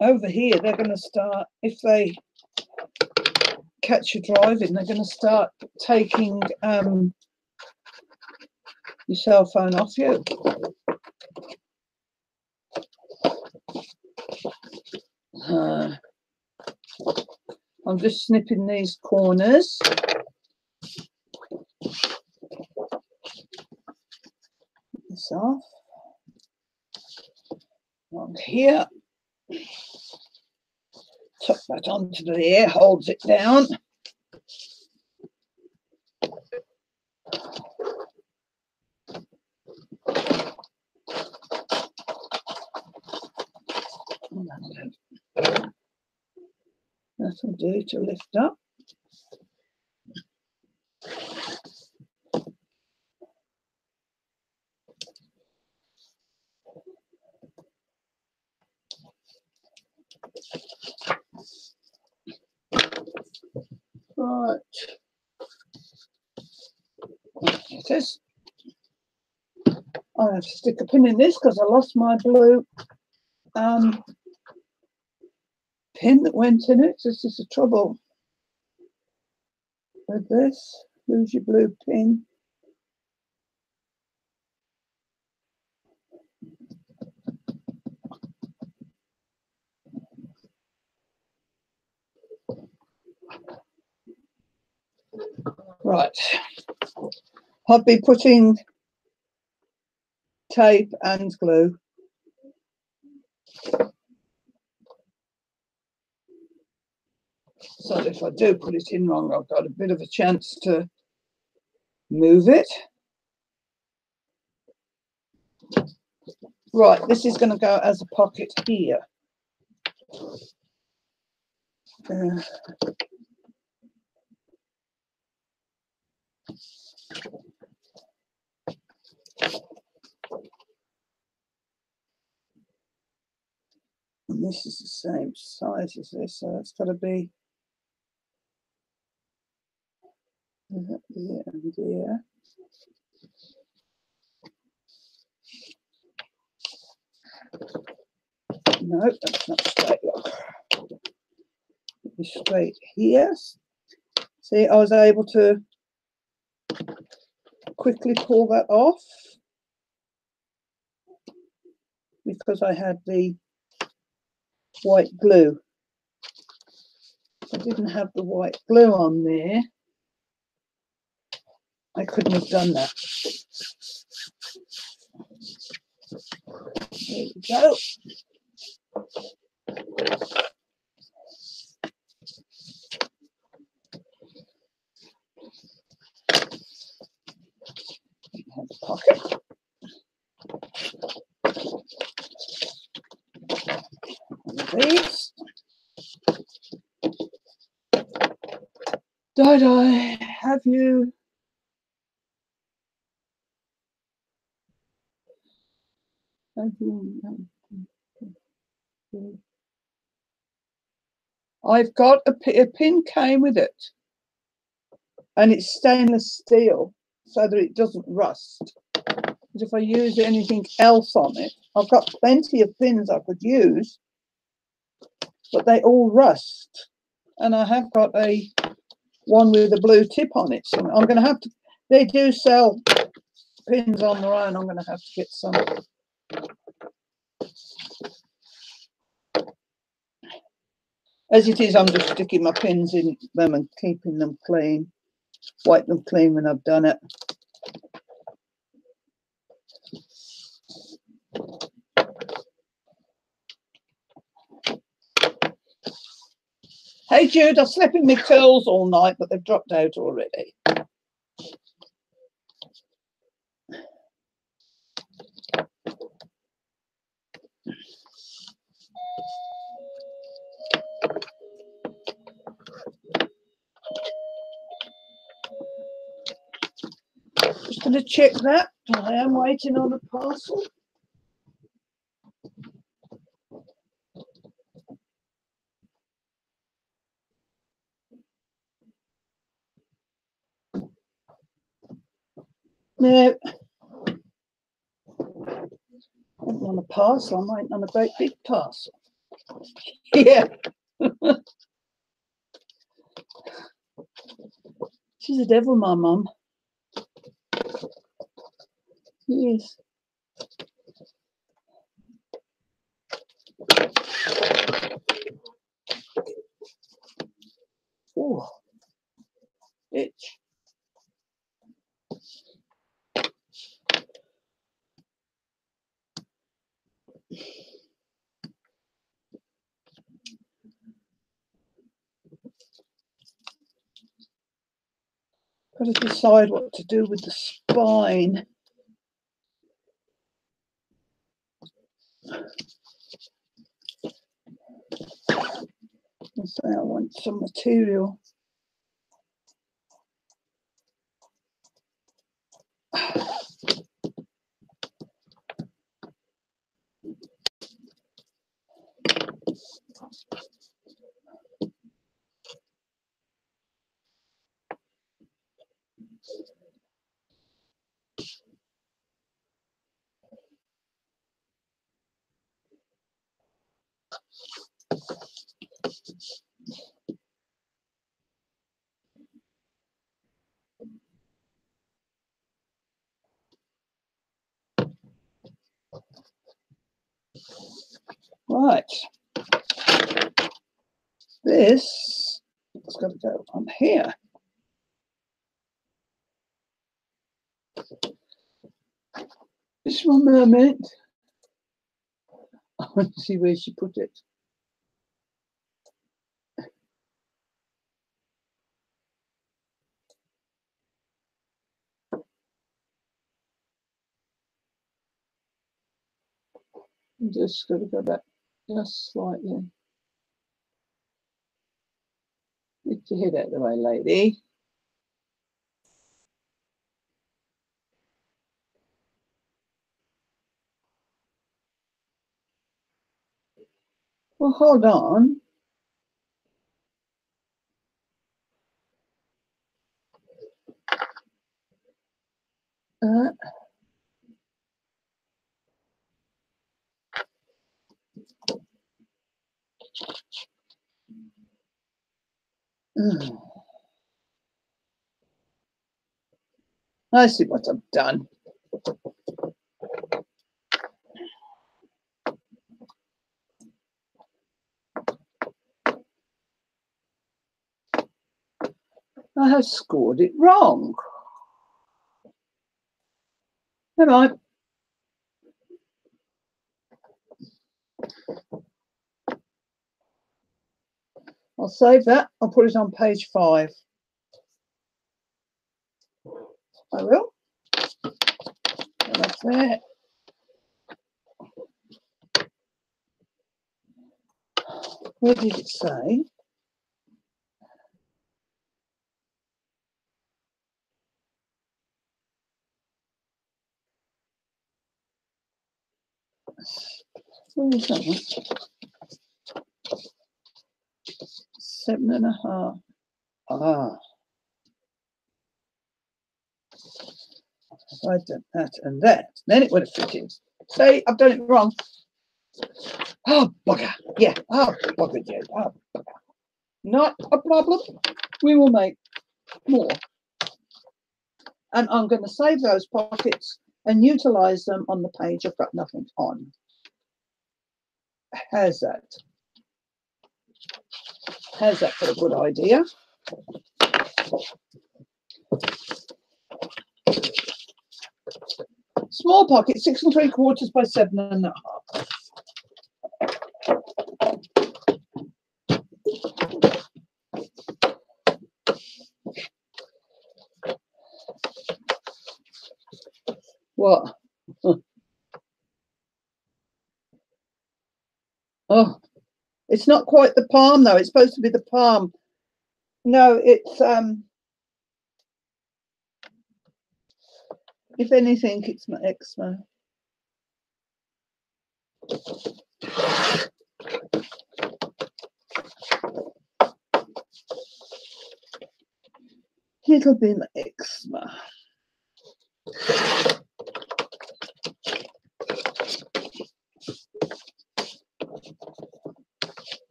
Over here, they're going to start, if they catch you driving, they're going to start taking your cell phone off you. I'm just snipping these corners. This off. On here. Tuck that onto there, holds it down. That'll do to lift up. Right. It is. I have to stick a pin in this because I lost my blue pin that went in it. This is the trouble with this. Lose your blue pin. Right. I'll be putting tape and glue. So that if I do put it in wrong, I've got a bit of a chance to move it. Right, this is going to go as a pocket here. And this is the same size as this, so it's got to be there and there. No, that's not straight. Look, it's straight here. See, I was able to quickly pull that off because I had the white glue. If I didn't have the white glue on there, I couldn't have done that. There we go. Have the pocket. One of these. Di-di, have you? I've got a pin came with it, and it's stainless steel so that it doesn't rust. But if I use anything else on it, I've got plenty of pins I could use, but they all rust. And I have got a one with a blue tip on it, so I'm going to have to. They do sell pins on their own. I'm going to have to get some. As it is, I'm just sticking my pins in them and keeping them clean. Wipe them clean when I've done it. Hey Jude, I slept in my curls all night, but they've dropped out already. Just going to check that. I am waiting on a parcel. No. I'm on a parcel. I'm waiting on a great big parcel. Yeah. She's a devil, my mum. Yes. Oh, itch. Got to decide what to do with the spine. So I want some material. Right. This has got to go on here. Just 1 moment. I want to see where she put it. I'm just going to go back just slightly. Get your head out of the way, lady. Well, hold on. I see what I've done. I have scored it wrong. Never mind. I'll save that. I'll put it on page 5. I will. And that's it. Where did it say? Where is that one? 7.5. Ah. If I'd done that and that, then it would have fit in. See, I've done it wrong. Oh, bugger. Yeah. Oh, bugger, you. Oh, bugger. Not a problem. We will make more. And I'm going to save those pockets and utilize them on the page I've got nothing on. How's that? How's that for a good idea? Small pocket, 6 3/4 by 7.5. What? Oh, it's not quite the palm though. It's supposed to be the palm. No, it's if anything, it's my eczema. It'll be my eczema.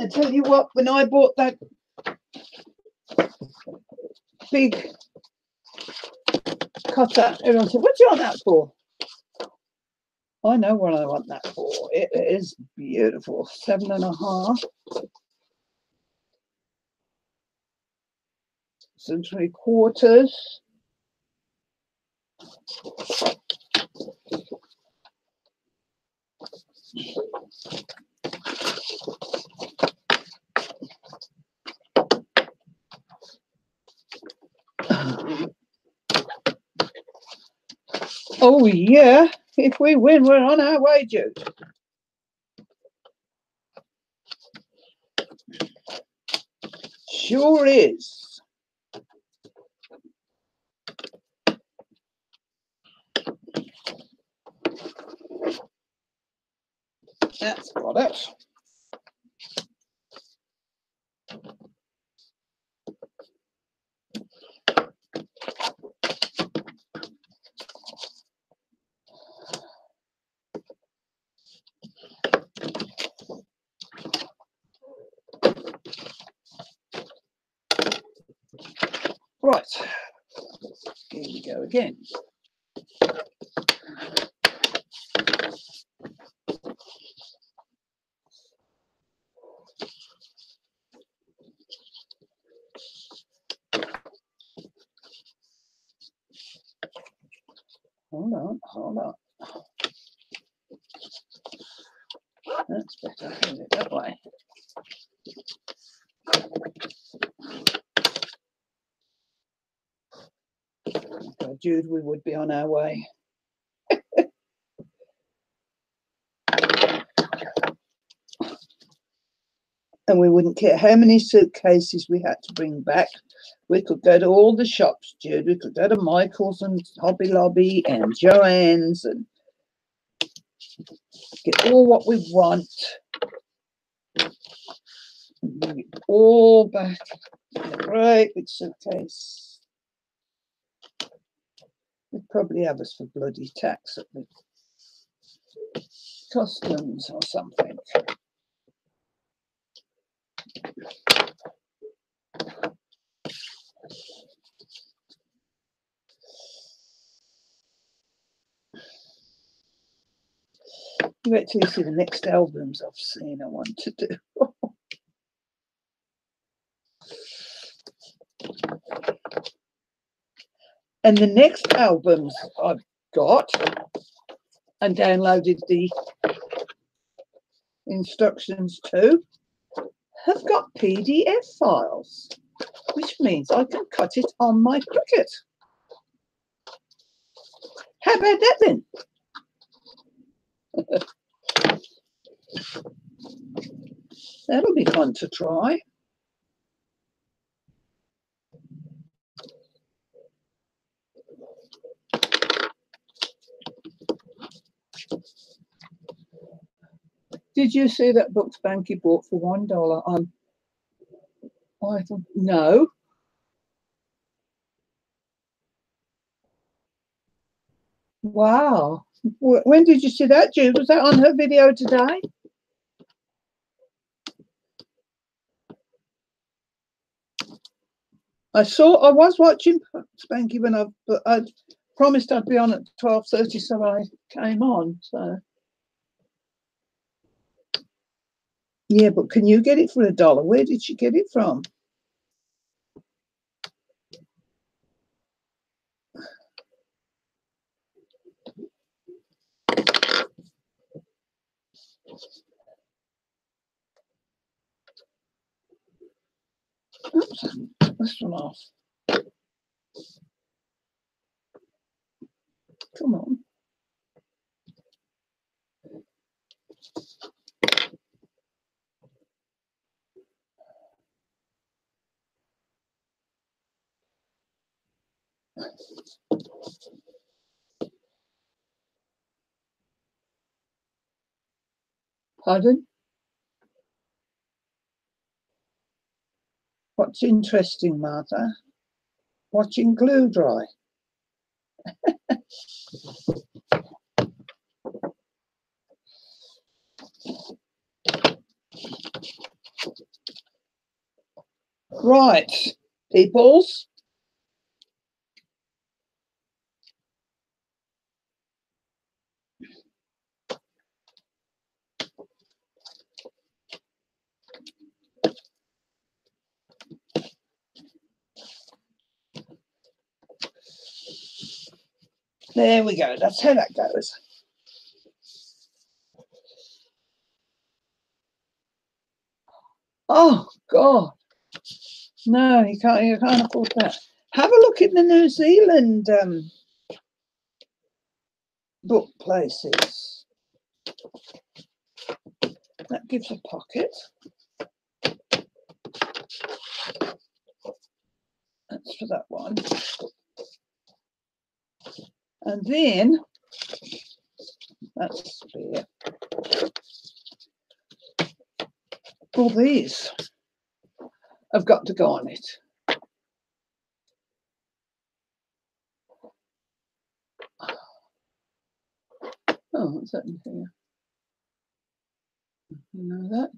I tell you what, when I bought that big cutter, everyone said, what do you want that for? I know what I want that for. It is beautiful. 7.5. 6 3/4. Oh yeah, if we win, we're on our way, Jude. Sure is. That's got it. Right, here we go again. hold on. That's better. Hold it that way. Okay, Jude, we would be on our way. And we wouldn't care how many suitcases we had to bring back. We could go to all the shops, Jude. We could go to Michael's and Hobby Lobby and Joann's and get all what we want. And bring it all back in a great big suitcase. They'd probably have us for bloody tax at the customs or something. Wait till you see the next albums I've seen I want to do. And the next albums I've got and downloaded the instructions to have got PDF files, which means I can cut it on my Cricut. How about that then? That'll be fun to try. Did you see that book Spanky bought for $1 on? I thought, no. Wow. When did you see that, Jude? Was that on her video today? I was watching Spanky but I promised I'd be on at 12:30, so I came on. So yeah, but can you get it for $1? Where did she get it from? Oops, this one off. Come on. Pardon? What's interesting, Martha? Watching glue dry. Right, peoples. There we go. That's how that goes. Oh God. No, you can't afford that. Have a look in the New Zealand book places. That gives a pocket. That's for that one. And then that's spare. All these have got to go on it. Oh, what's that in here? You know that?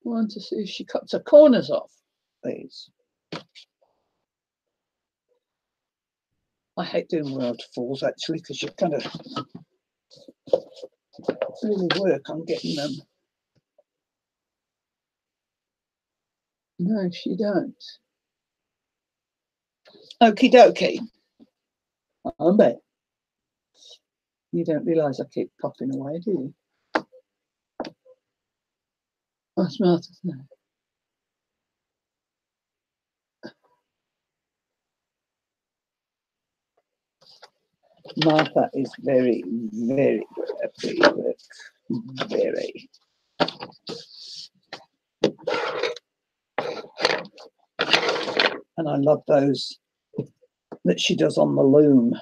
I want to see if she cuts her corners off these. I hate doing waterfalls actually, because you kind of really work on getting them No, she don't. Okie dokie. I bet. You don't realise I keep popping away, do you? I'm smart as no. Martha is very, very good at pre-work. Very. And I love those that she does on the loom.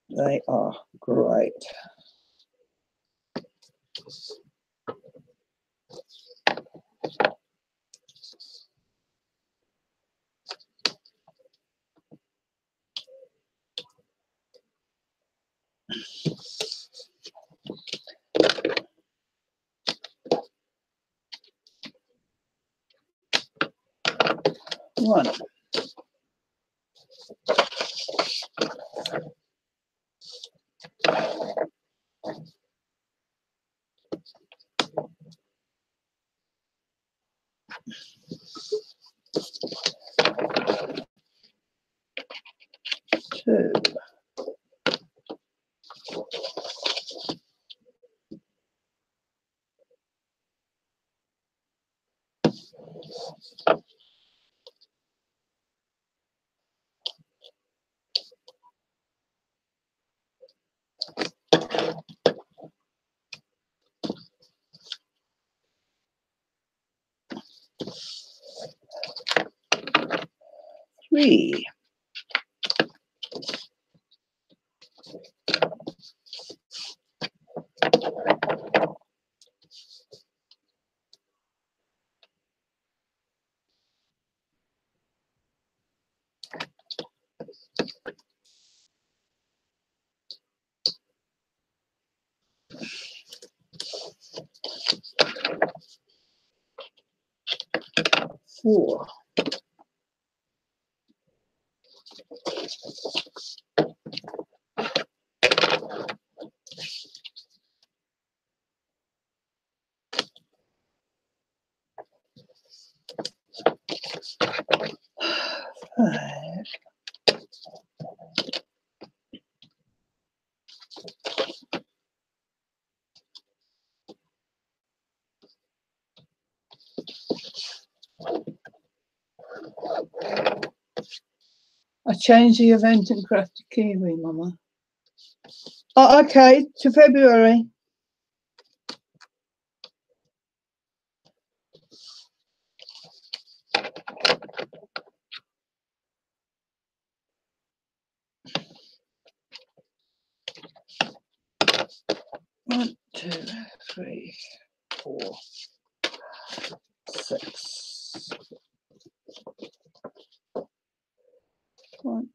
They are great. One. Two. 3. 4. 5. I changed the event and crafted kiwi, Mama. Oh, okay, to February. One, 2, 3, 4, 6. 1,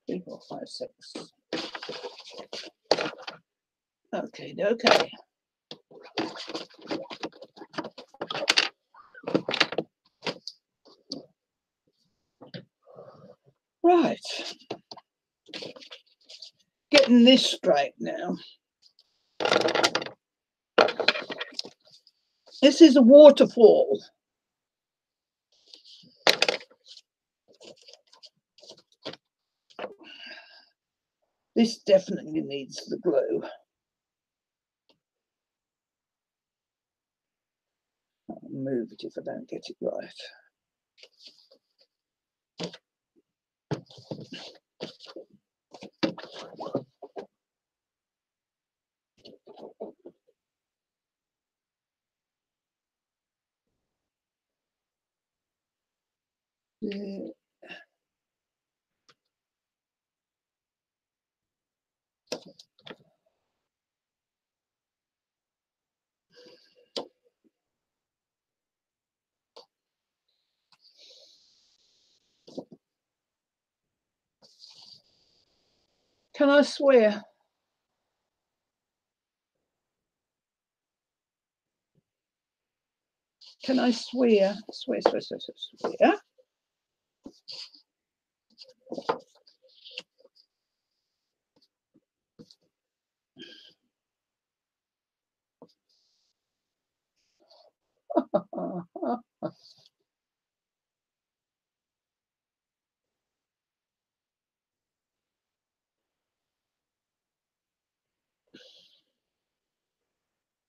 3, 4, 5, 6. Okay, okay. Right. Getting this straight now. This is a waterfall. This definitely needs the glue. I'll move it if I don't get it right. Yeah. Can I swear? Can I swear? Swear, swear, swear, swear, swear.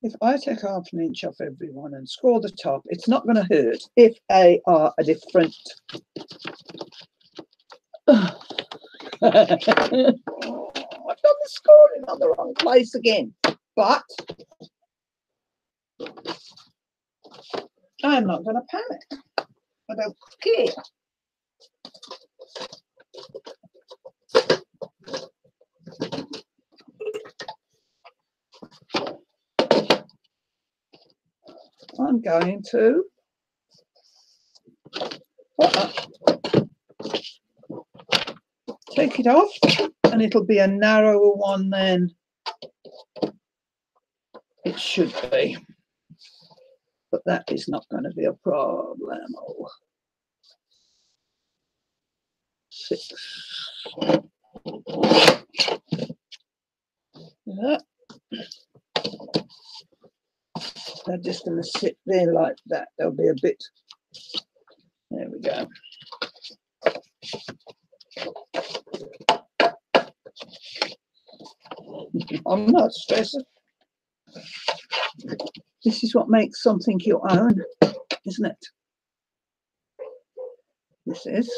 If I take half an inch off every one and score the top, it's not going to hurt if they are a different. I've done the scoring on the wrong place again, but I'm not going to panic. I don't care. I'm going to take it off, and it'll be a narrower one than it should be. But that is not going to be a problem. 6. Yeah. They're just going to sit there like that. They'll be a bit. There we go. I'm not stressing. This is what makes something your own, isn't it? This is.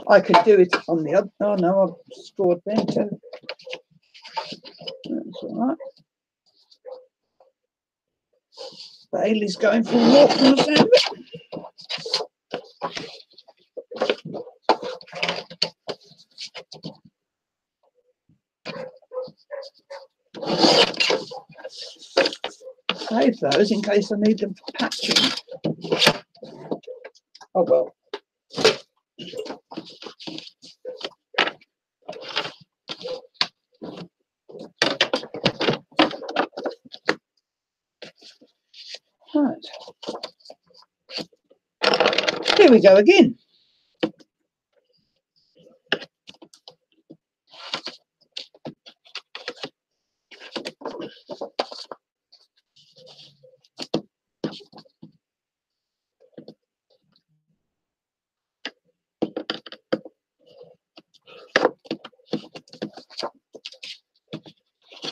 I could do it on the other. Oh no, I've scored them too. That's all right. Bailey's going for a walk from the sandwich. Save those in case I need them for patching. Oh well. Right. Here we go again.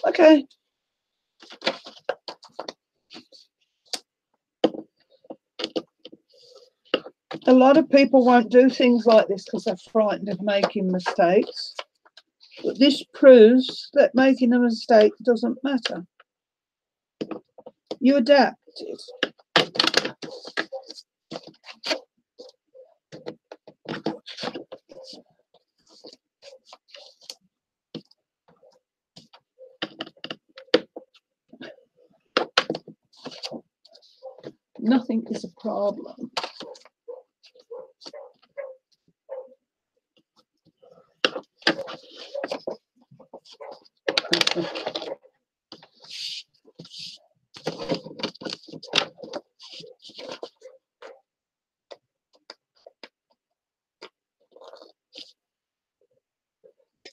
Okay. A lot of people won't do things like this because they're frightened of making mistakes. But this proves that making a mistake doesn't matter. You adapt it. Nothing is a problem.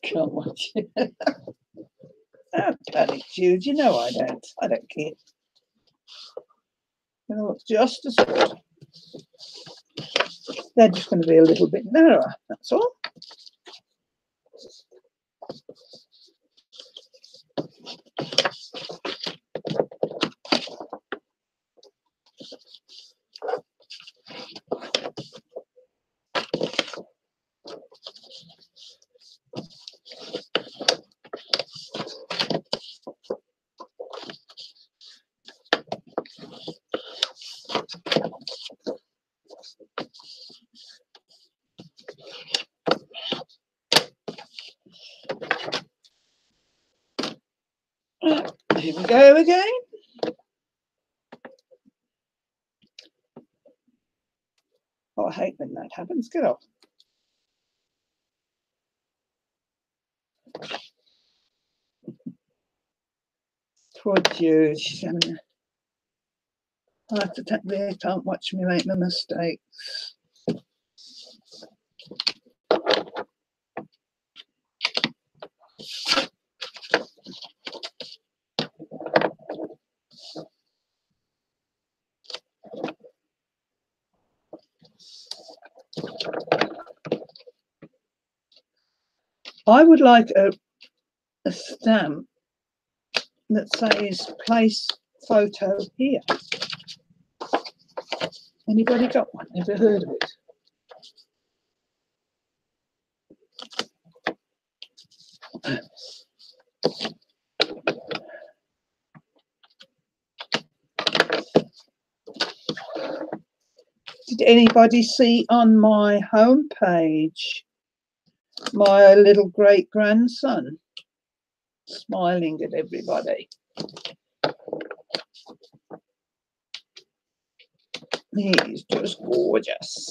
Can't watch it. Don't panic, Jude. You know I don't. I don't care. It'll look just as good. They're just going to be a little bit narrower, that's all. Here we go again. Oh, I hate when that happens. Get off. Poor Jude. She's having I have to take there. Can't watch me make my mistakes. I would like a stamp that says place photo here. Anybody got one? Never heard of it. Did anybody see on my homepage my little great grandson smiling at everybody? He's just gorgeous.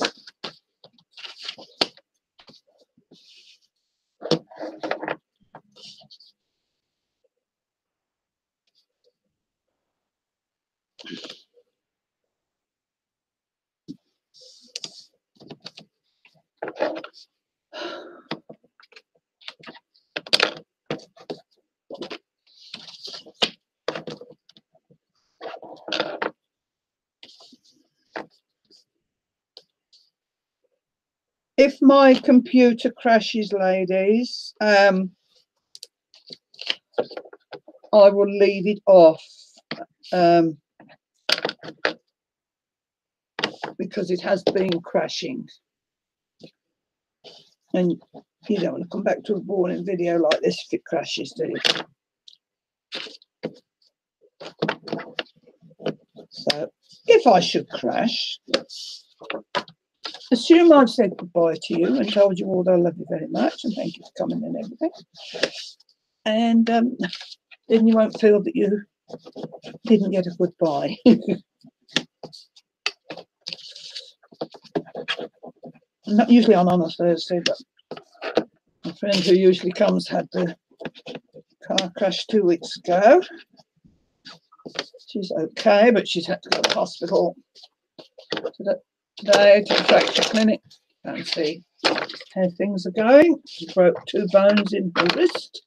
If my computer crashes, ladies, I will leave it off because it has been crashing. And you don't want to come back to a boring video like this if it crashes, do you? So if I should crash, assume I've said goodbye to you and told you all that I love you very much and thank you for coming and everything. And then you won't feel that you didn't get a goodbye. Not usually on a Thursday, but my friend who usually comes had the car crash 2 weeks ago. She's okay, but she's had to go to the hospital today to the fracture clinic and see how things are going. She broke 2 bones in her wrist.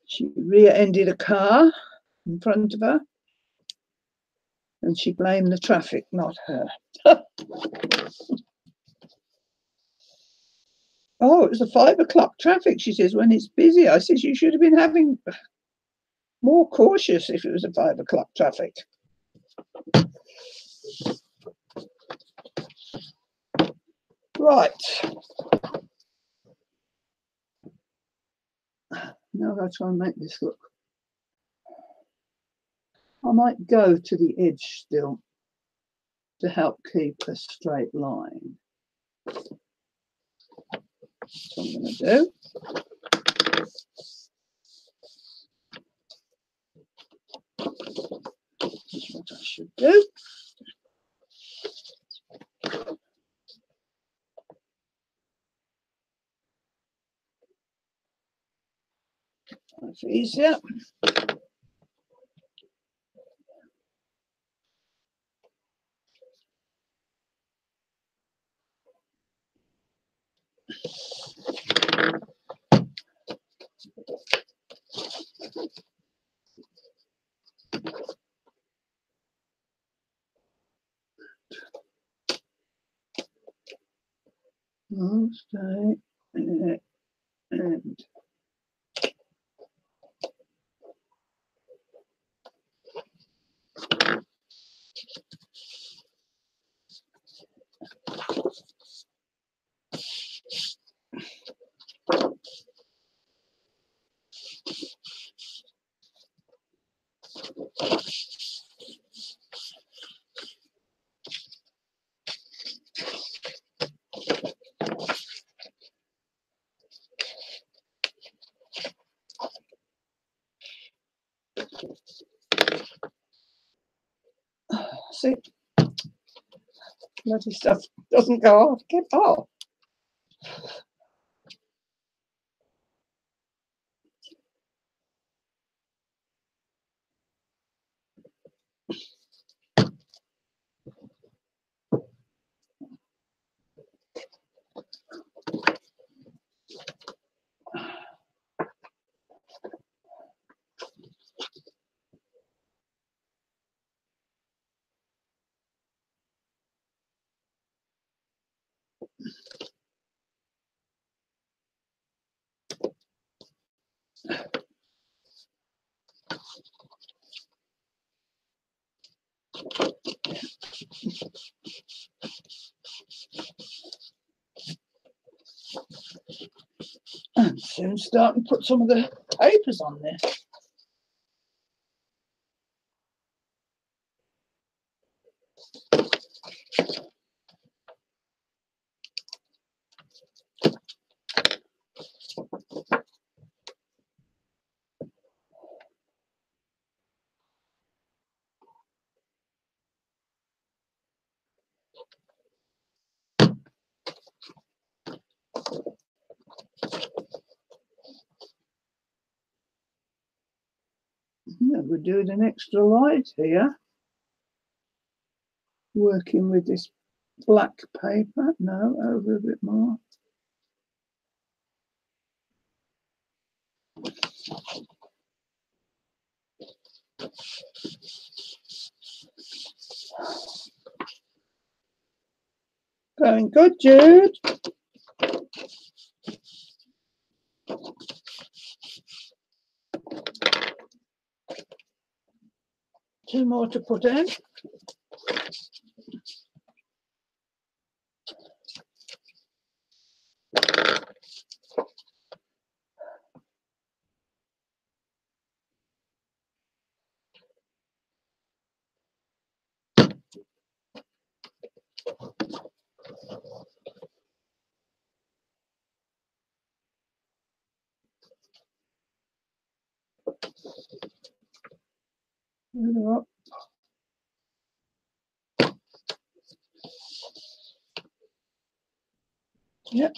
She rear-ended a car in front of her and she blamed the traffic, not her. Oh, it was the 5 o'clock traffic, she says, when it's busy. I says, you should have been having more cautious if it was a 5 o'clock traffic. Right. Now I'll try and make this look. I might go to the edge still to help keep a straight line. That's what I'm going to do. That's what I should do. That's easier. I'll stay and see, bloody stuff doesn't go off. Get off. And soon start and put some of the papers on there. Yeah, we're doing an extra light here. Working with this black paper. No, over a bit more. Going good, Jude. Two more to put in. Up. Yep.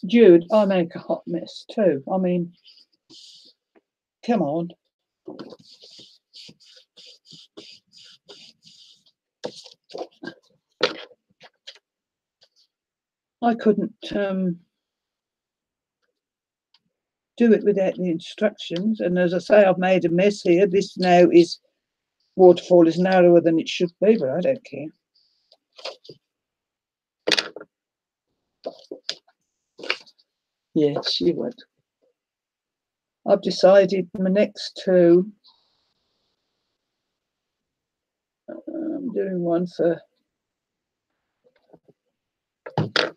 Jude, I make a hot mess too. I mean, come on. I couldn't do it without the instructions. And as I say, I've made a mess here. This now is waterfall is narrower than it should be, but I don't care. Yes, she would. I've decided my next two. I'm doing one for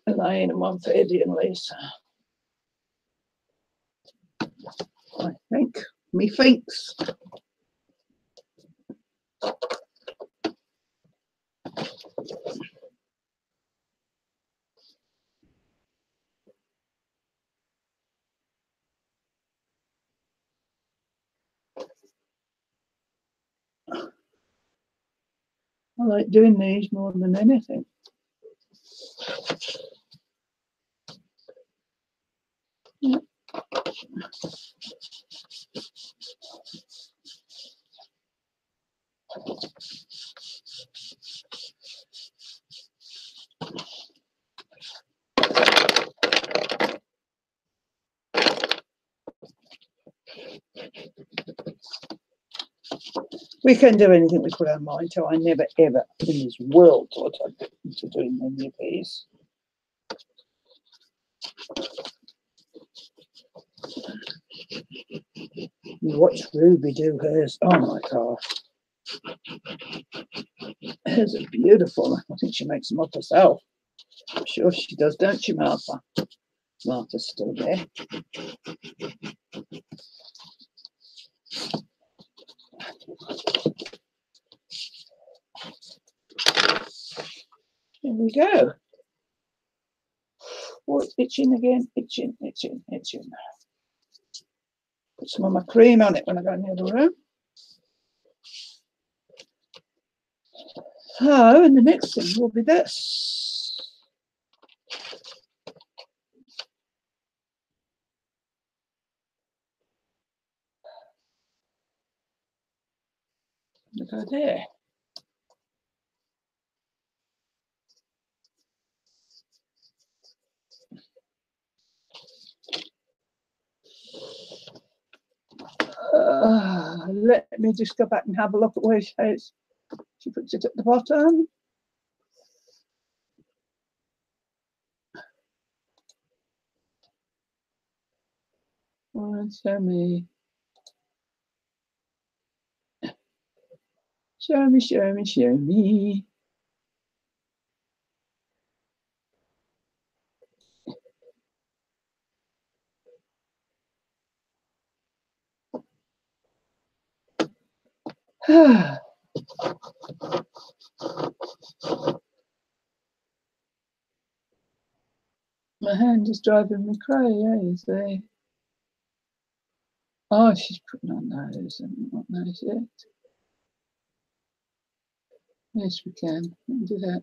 Elaine and one for Eddie and Lisa. I think. Me thinks. I like doing these more than anything. Yeah. We can do anything we put our mind to. I never ever in this world thought I'd get into doing any of these. Watch Ruby do hers. Oh my gosh. Hers are beautiful. I think she makes them up herself. I'm sure she does, don't you, Martha? Martha's still there. Here we go. Oh, it's itching again. Itching. Put some of my cream on it when I go in the other room. Oh, and the next thing will be this. Look go there. Let me just go back and have a look at where she puts it at the bottom. on, show me. Show me, show me, show me. My hand is driving me crazy. Oh, she's putting on those. I haven't got those yet. Yes, we can. We can do that.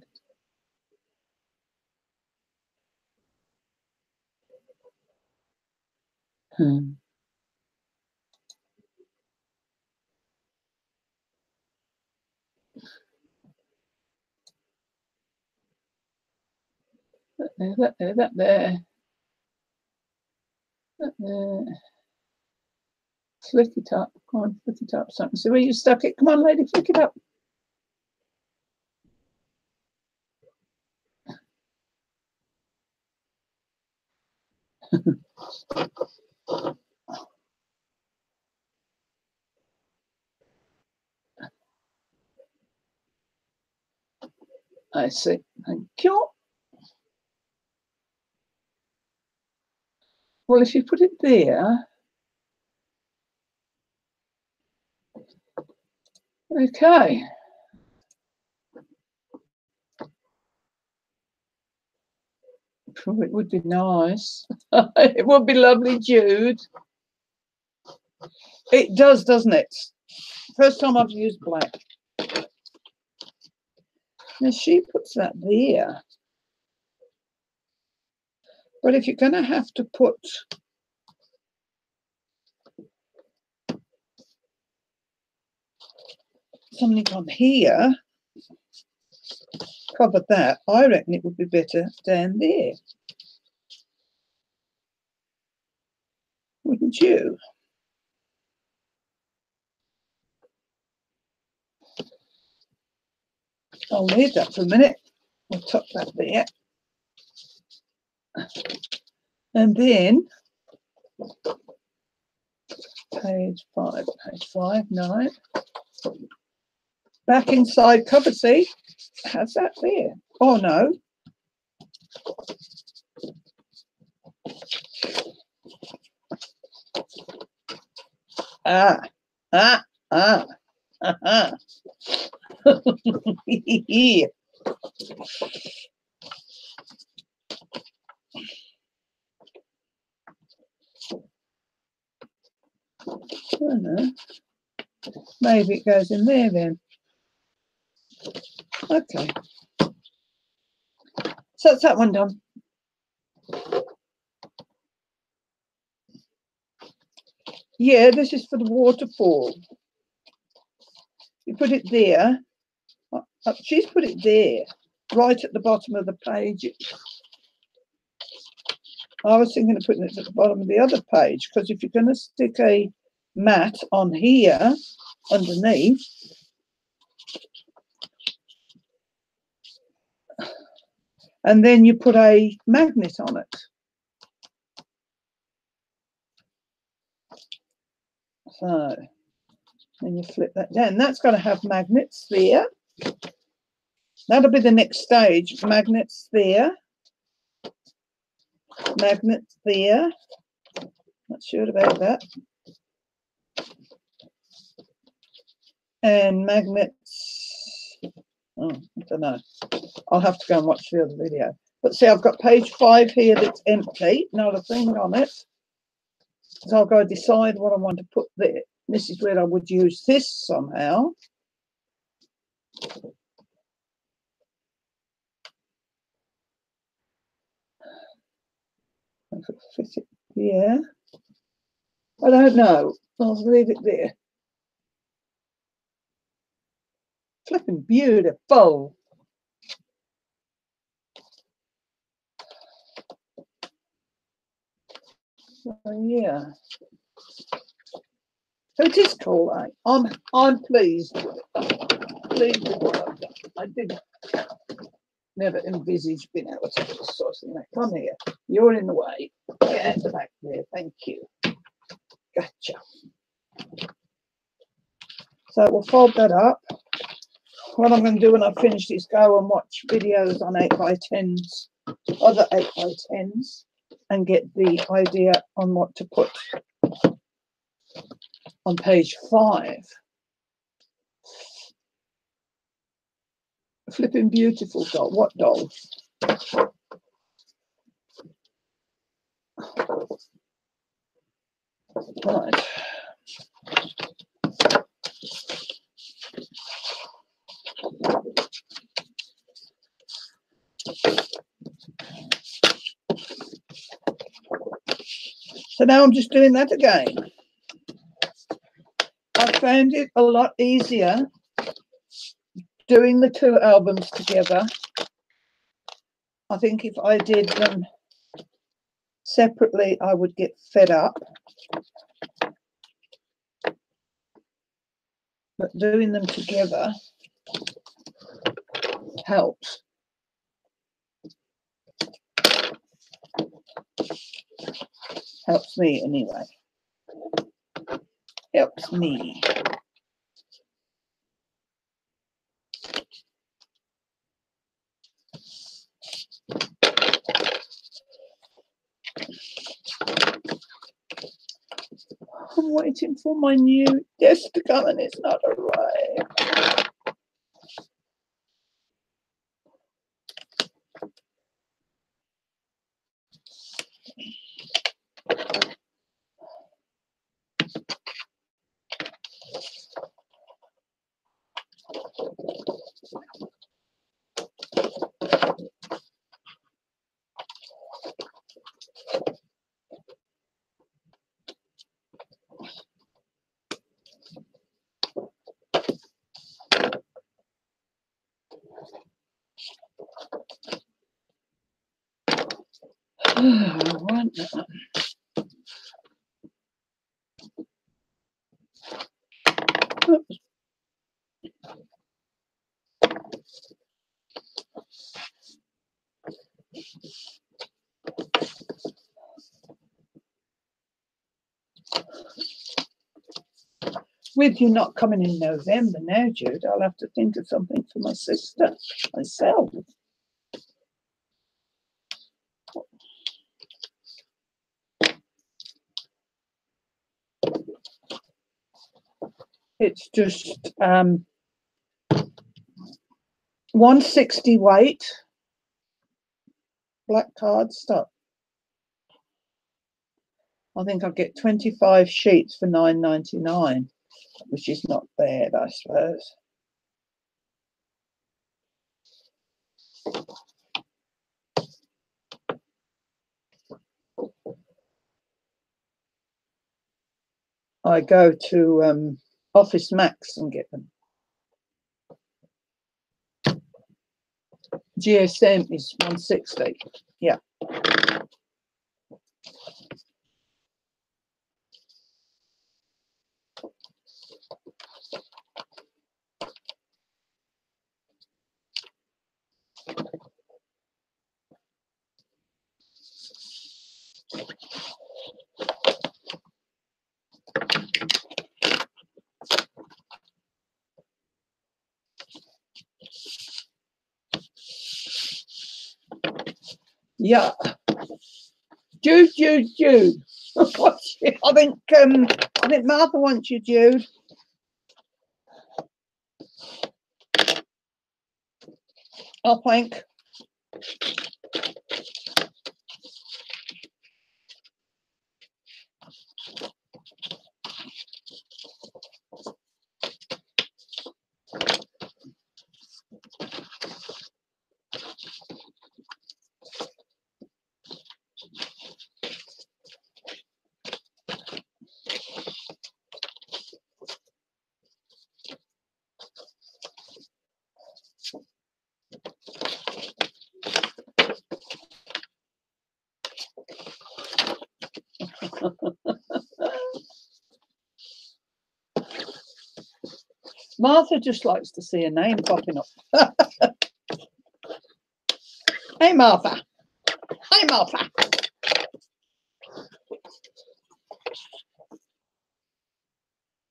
That there. That there. Flick it up. Come on, flick it up. Something. See where you stuck it? Come on, lady, flick it up. I see. Thank you. Well, if you put it there, okay. It would be nice. It would be lovely, Jude. It does, doesn't it? First time I've used black. Now she puts that there. But if you're going to have to put something on here, cover that, I reckon it would be better down there. Wouldn't you? I'll leave that for a minute. I'll tuck that there. And then page 5, 9. Back inside cover, see? How's that there? Oh, no. Ah. Yeah. I don't know. Maybe it goes in there then. Okay. So that's that one done. Yeah, this is for the waterfall. You put it there. She's put it there, right at the bottom of the page. I was thinking of putting it at the bottom of the other page, because if you're going to stick a mat on here underneath, and then you put a magnet on it. So then you flip that down. That's got to have magnets there. That'll be the next stage. Magnets there. Magnets there. Not sure about that. And magnets. Oh, I don't know. I'll have to go and watch the other video. But see, I've got page 5 here that's empty, not a thing on it. So I'll go decide what I want to put there. This is where I would use this somehow. I could fit it here. I don't know. I'll leave it there. Flipping beautiful. So, yeah. So it is cool, eh? I'm pleased. Pleased with what I've done. I didn't never envisage being able to do this sort of thing. Come here. You're in the way. Get out the back there. Thank you. Gotcha. So we'll fold that up. What I'm going to do when I finish is go and watch videos on 8x10s, other 8x10s, and get the idea on what to put on page 5. Flipping beautiful doll. What doll? Right. So now I'm just doing that again. I found it a lot easier doing the 2 albums together. I think if I did them separately, I would get fed up. But doing them together helps. Helps me anyway. Helps me. I'm waiting for my new desk to come and it's not arrived. With you not coming in November now, Jude, I'll have to think of something for my sister, myself. It's just 160 weight, black cardstock. I think I'll get 25 sheets for $9.99, which is not bad, I suppose. I go to Office Max and get them. GSM is 160. Yeah. Yeah. Jude. I think Martha wants you, Jude. Oh, thank. Martha just likes to see a name popping up. Hey, Martha. Hey, Martha.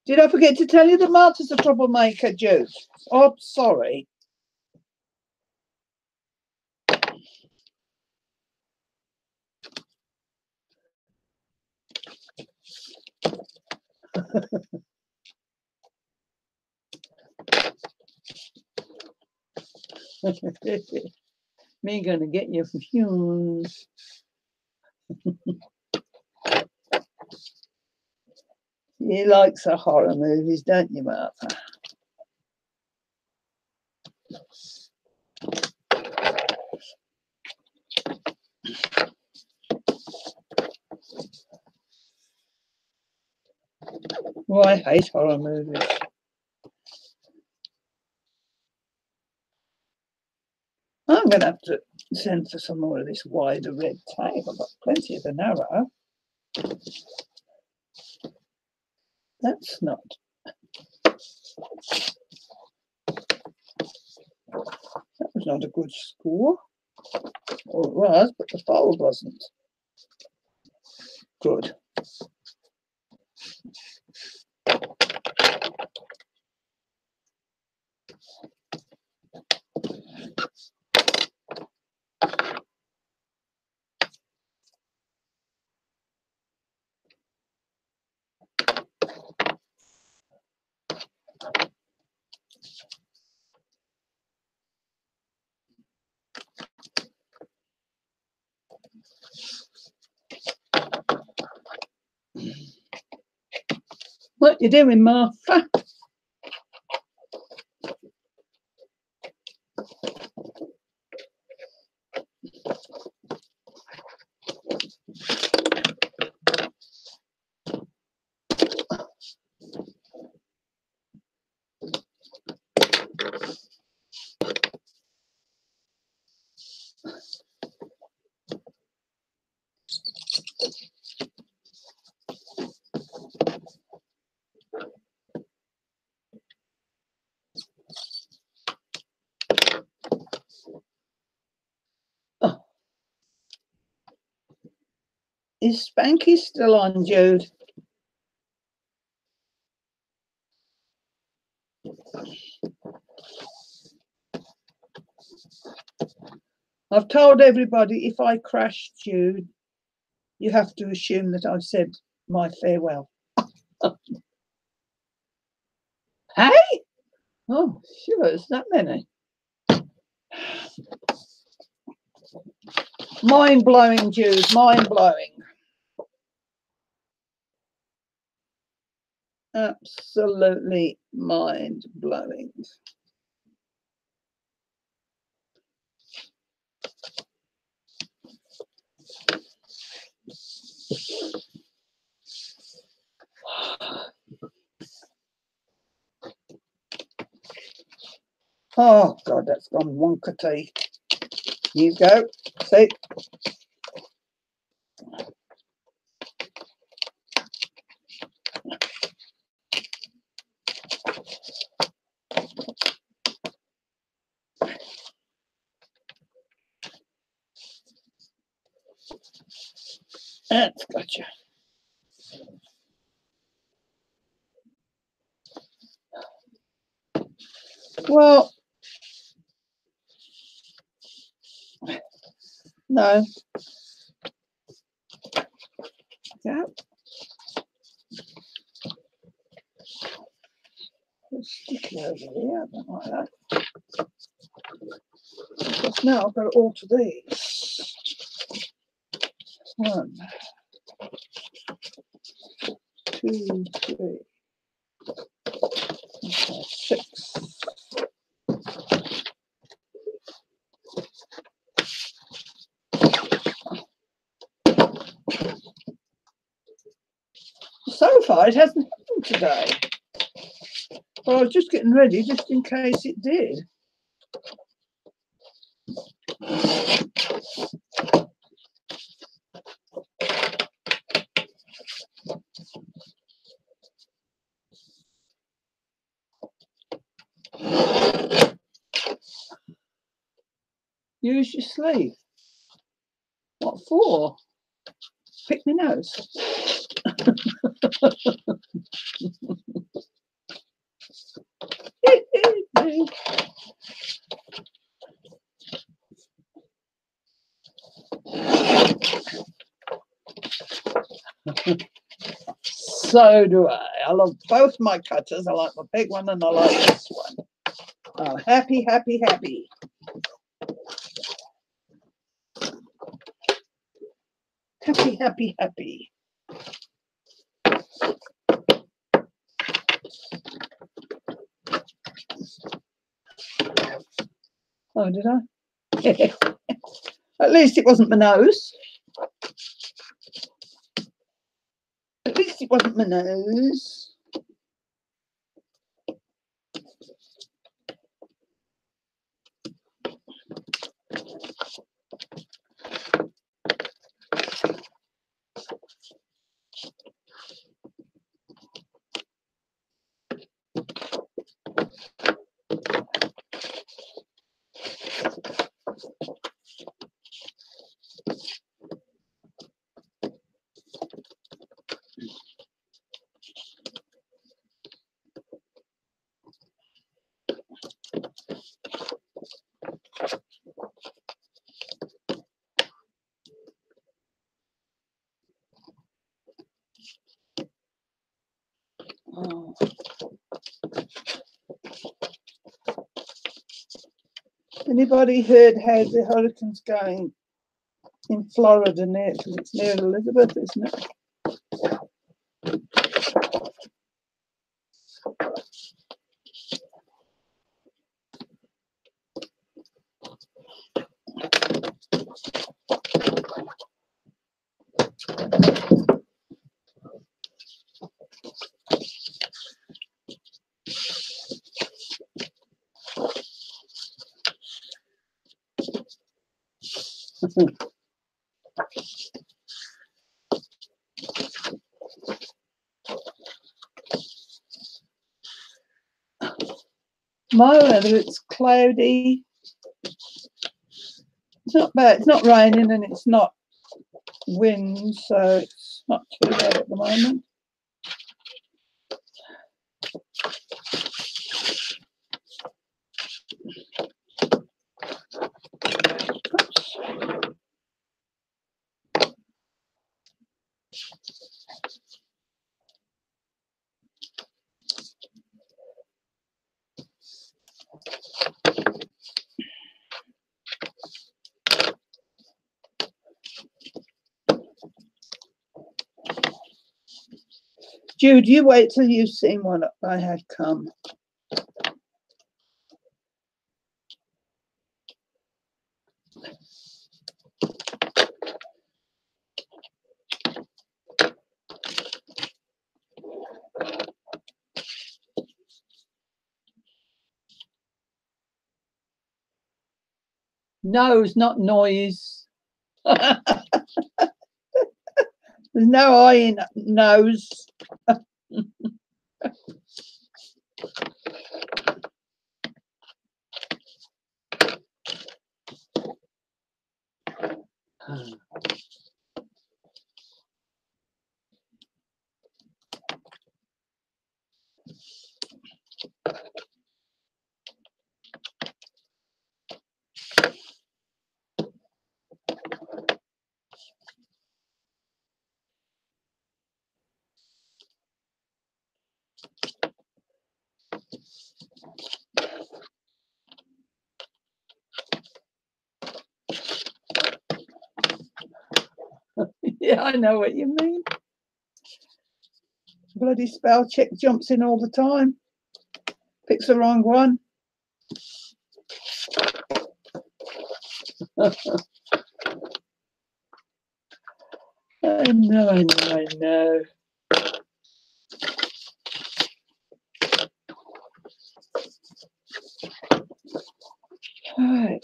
Did I forget to tell you that Martha's a troublemaker, Jude? Oh, sorry. Me gonna get you confused. You like the horror movies, don't you, Martha? Well, I hate horror movies. I'm going to have to send for some more of this wider red tape. I've got plenty of the narrow. That's not. That was not a good score. Or it was, but the fold wasn't. Good. What you doing, Martha? Oh. Is Spanky still on, Jude? I've told everybody if I crash, Jude, you have to assume that I've said my farewell. Hey? Oh, sure, it's that many. Mind-blowing, Jude, mind-blowing. Absolutely mind-blowing. Oh, God, that's gone wonkety. You go. See? That's gotcha. Well, no. Yeah. It's sticky over here. I don't like that. Because now I've got to alter these. 1, 2, 3, 4, 6. So far, it hasn't happened today. But I was just getting ready just in case it did. Use your sleeve. What for? Pick my nose. So do I. I love both my cutters. I like the big one and I like this one. Oh, happy, happy, happy. Happy, happy, happy. Oh, did I? At least it wasn't my nose. At least it wasn't my nose. Oh. Anybody heard how the hurricane's going in Florida near? Because it's near Elizabeth, isn't it? My weather, it's cloudy. It's not bad. It's not raining and it's not wind, so it's not too bad at the moment. Jude, you wait till you've seen what I had come. Nose, not noise. There's no I in nose. Yeah, I know what you mean. Bloody spell check jumps in all the time. Picks the wrong one. I know, I know, I know. Right.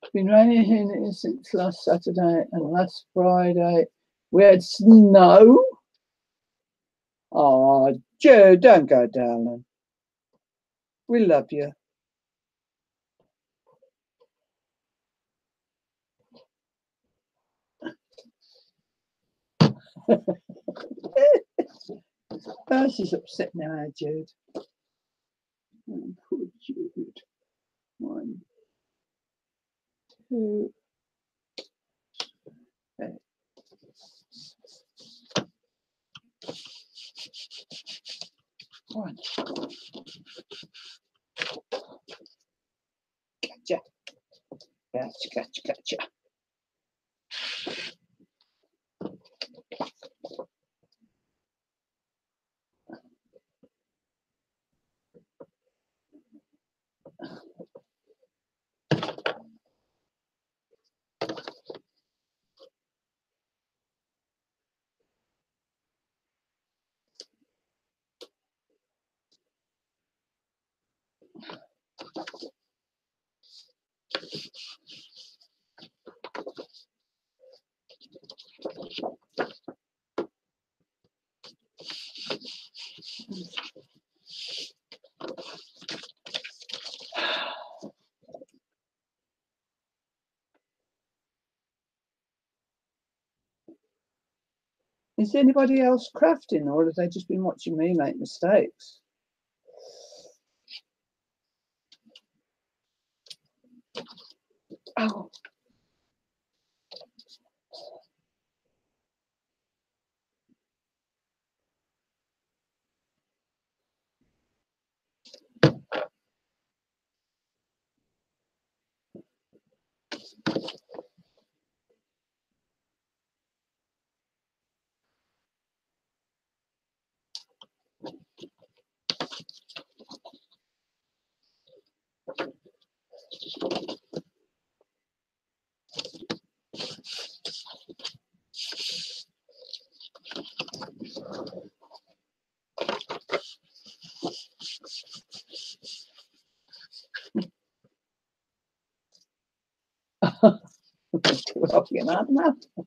It's been raining here since last Saturday and last Friday. We had snow. Oh, Joe, don't go, darling. We love you. Oh, she's upset now, Jude. Oh, poor Jude. 1, 2, 3. One. Gotcha. Gotcha. Is anybody else crafting, or have they just been watching me make mistakes? Oh. Too often, aren't they?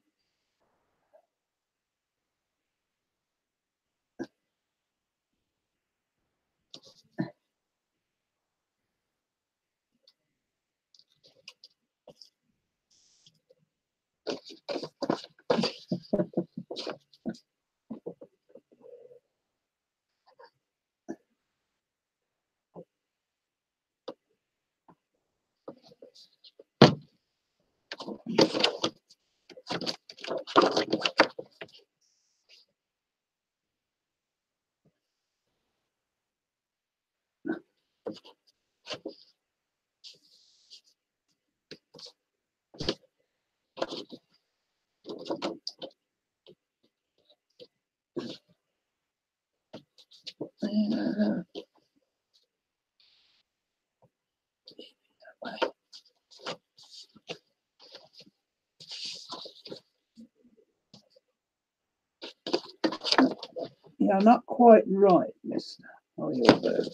Yeah, not quite right, mister. Oh, you're there.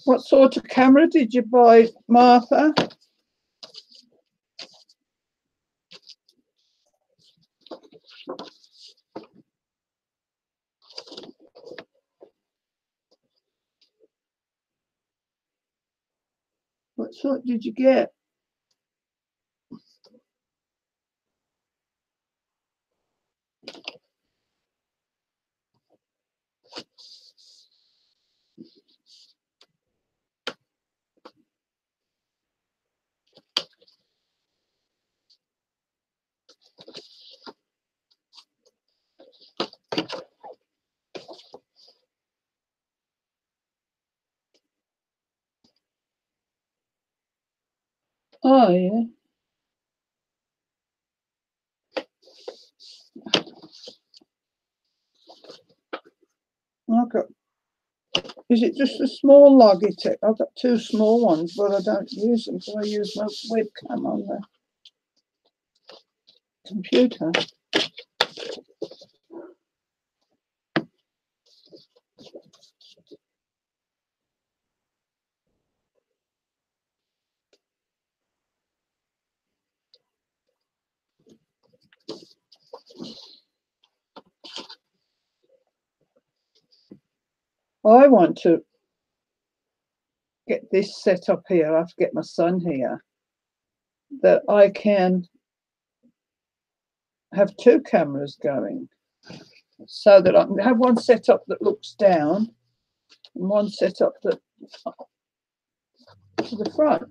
What sort of camera did you buy, Martha? What sort did you get? Oh, yeah. I've got, is it just a small Logitech? I've got 2 small ones, but I don't use them because I use my webcam on the computer. I want to get this set up here. I have to get my son here, that I can have two cameras going, so that I can have one set up that looks down and one set up that to the front.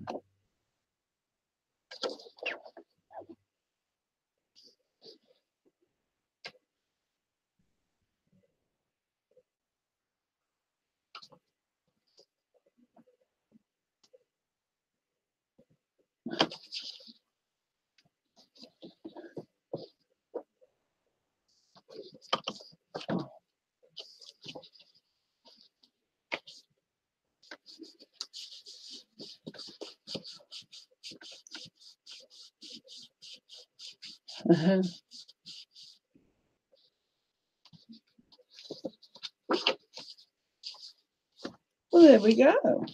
Well, there we go.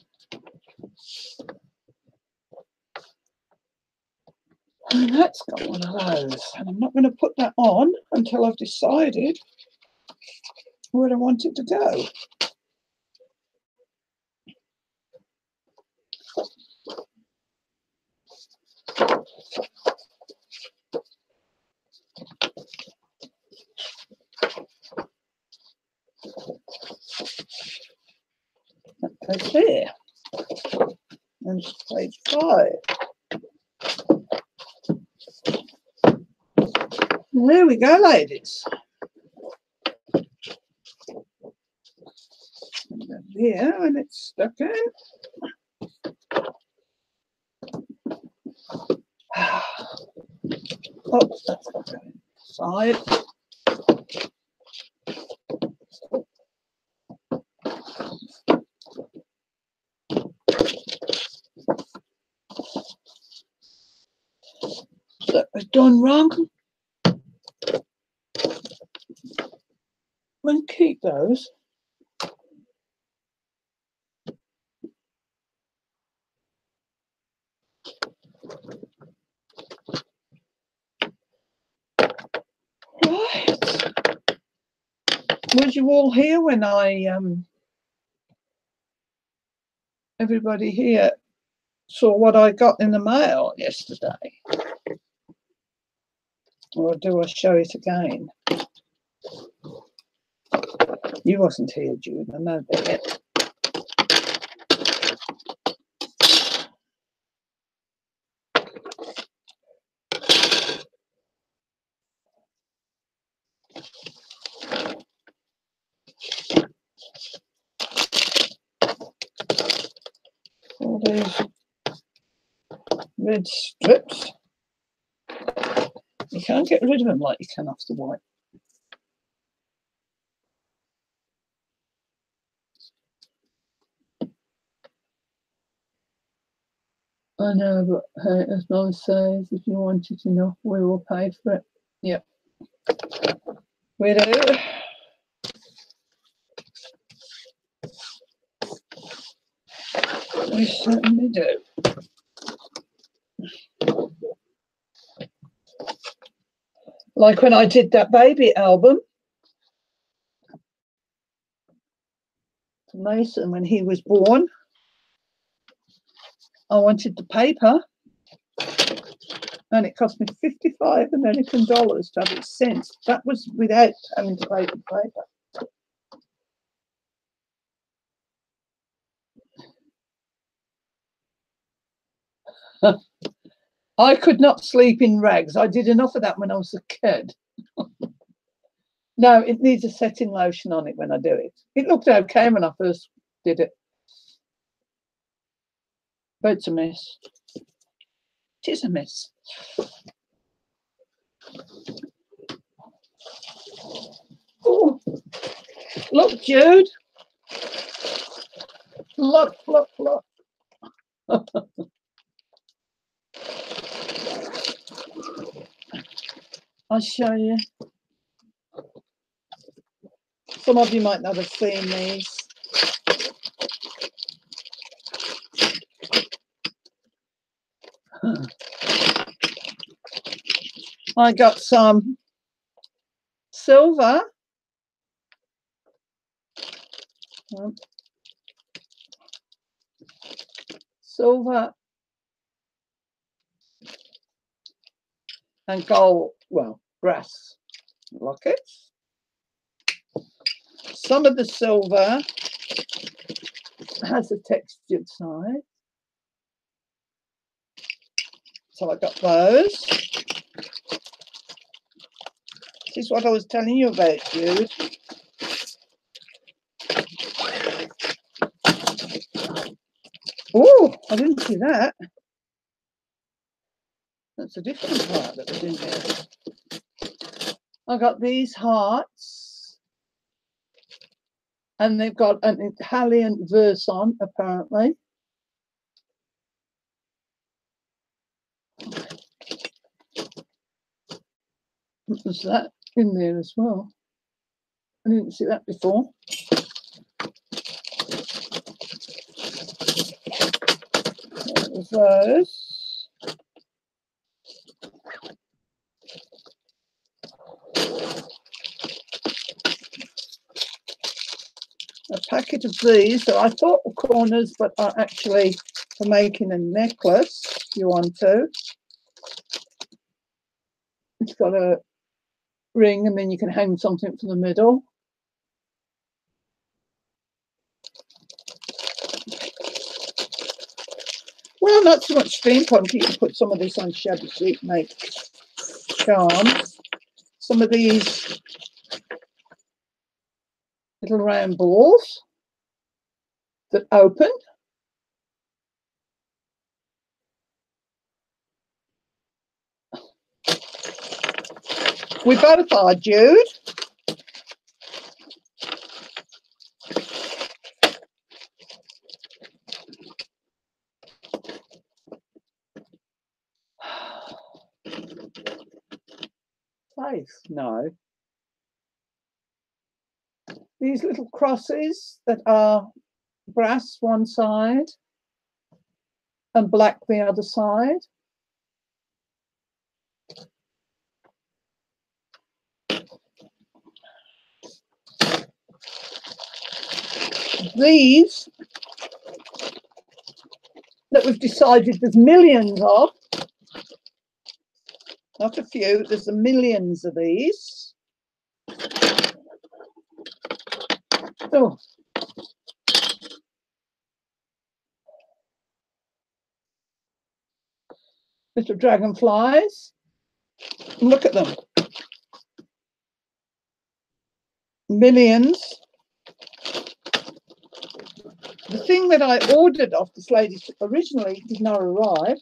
And that's got one of those. And I'm not going to put that on until I've decided where I want it to go. That goes there. And it's page 5. And there we go, ladies. There, and it's stuck in. Oh, that's got to go inside. That was done wrong. And keep those. Right. Was you all here when everybody here saw what I got in the mail yesterday? Or do I show it again? You wasn't here, Jude, I know that. All these red strips. You can't get rid of them like you can off the white. I know, but hey, as Mum says, if you wanted to know, we will pay for it. Yep. We do. We certainly do. Like when I did that baby album for Mason when he was born, I wanted the paper, and it cost me 55 American dollars to have it sent. That was without having to pay the paper. I could not sleep in rags. I did enough of that when I was a kid. No, it needs a setting lotion on it when I do it. It looked okay when I first did it. But it's a mess. It is a mess. Ooh. Look, Jude. Look, look, look. I'll show you. Some of you might not have seen these. I got some silver. silver and gold, well, brass lockets. Some of the silver has a textured side, so I got those. This is what I was telling you about, Jude. Oh, I didn't see that. That's a different part that was in there. I got these hearts, and they've got an Italian verse on, apparently. There's that in there as well. I didn't see that before. There's those. A packet of these. So I thought were corners, but are actually for making a necklace if you want to. It's got a ring, and then you can hang something from the middle. Well, not so much steampunk. You can put some of this on shabby chic, make charms. Some of these little round balls that open. We both are, Jude. Place? No. These little crosses that are brass one side and black the other side. These that we've decided there's millions of, not a few, there's millions of these. Oh. Little dragonflies. Look at them. Millions. The thing that I ordered off this lady originally did not arrive.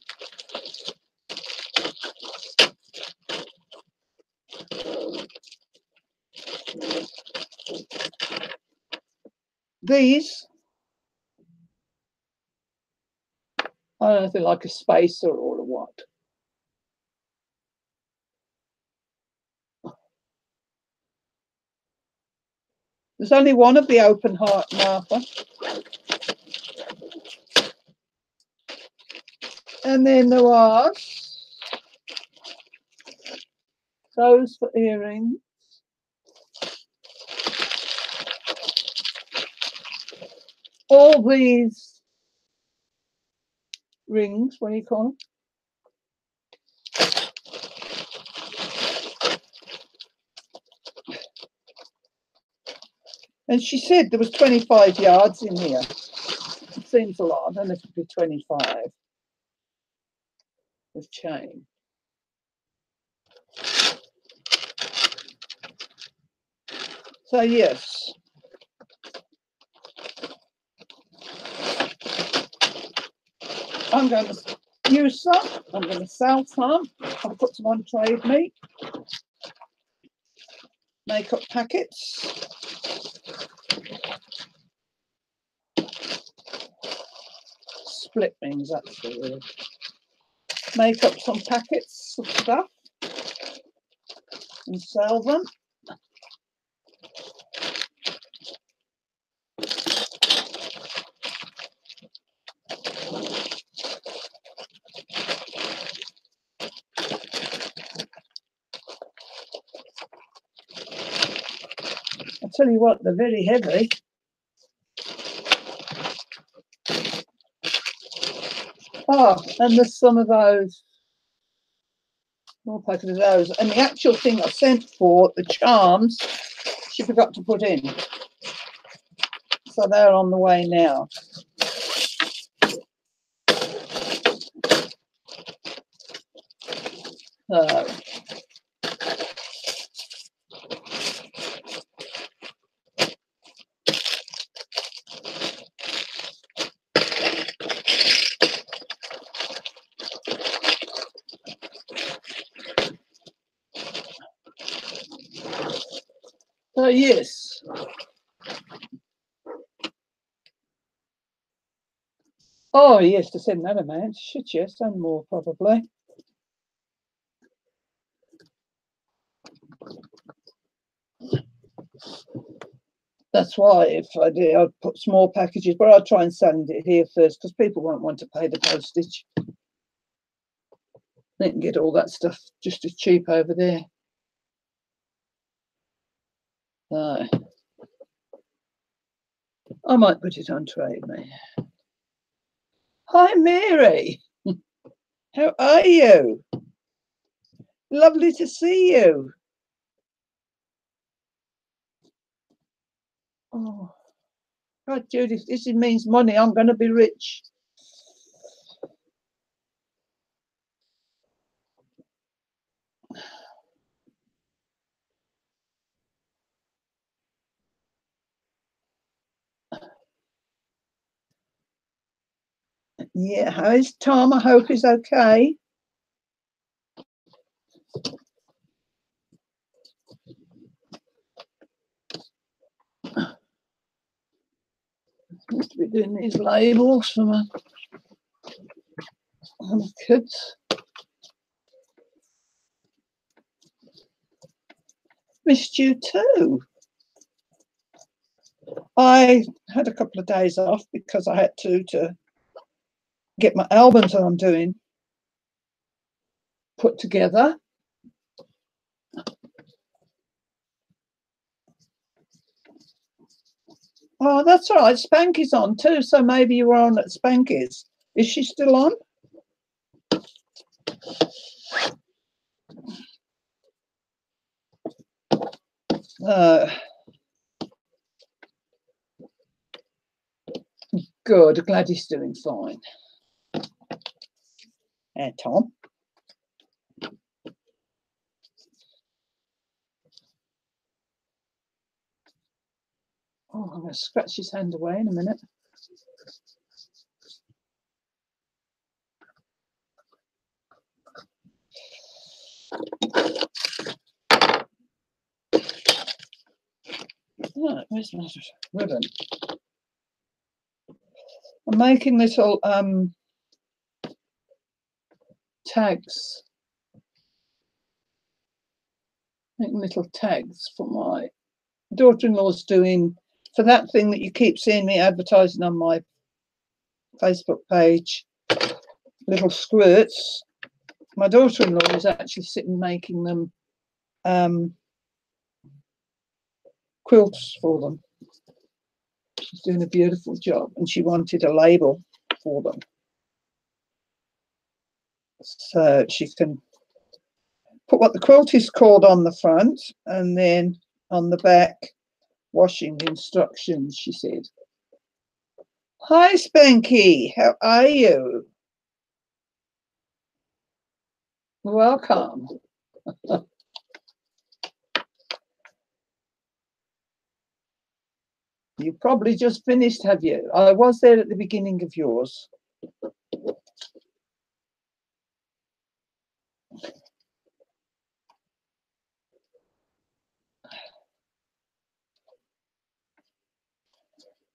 These, I don't know if they're like a spacer or what. There's only one of the open heart, Martha. And then there was those for earrings. All these rings, what do you call them? And she said there was 25 yards in here. It seems a lot. I don't know if it'd be 25 with chain. So yes. I'm going to use some. I'm going to sell some. I'll put some on Trade Me. Makeup packets. Split rings, that's the word. Make up some packets of stuff and sell them. I'll tell you what, they're very heavy. Oh, and there's some of those. More packet of those. And the actual thing I sent for, the charms, she forgot to put in. So they're on the way now. So yes. Oh yes, to send that amount. Shit, yes, and more probably. That's why if I did, I'd put small packages, but I'd try and send it here first because people won't want to pay the postage. They can get all that stuff just as cheap over there. So I might put it on Trade Me. Hi, Mary. How are you? Lovely to see you. Oh, God, Judith, this means money. I'm going to be rich. Yeah, how is Tom? I hope he's okay. Must be doing these labels for my kids. Missed you too. I had a couple of days off because I had to get my albums that I'm doing put together. Oh, that's all right. Spanky's on too, so maybe you were on at Spanky's. Is she still on? Good. Glad he's doing fine. Tom. Oh, I'm going to scratch his hand away in a minute. Right, where's my ribbon? I'm making little tags. Making little tags for my daughter-in-law's doing for that thing that you keep seeing me advertising on my Facebook page. Little squirts. My daughter-in-law is actually sitting making them quilts for them. She's doing a beautiful job, and she wanted a label for them so she can put what the quilt is called on the front, and then on the back, washing instructions, she said. Hi, Spanky. How are you? Welcome. You probably just finished, have you? I was there at the beginning of yours.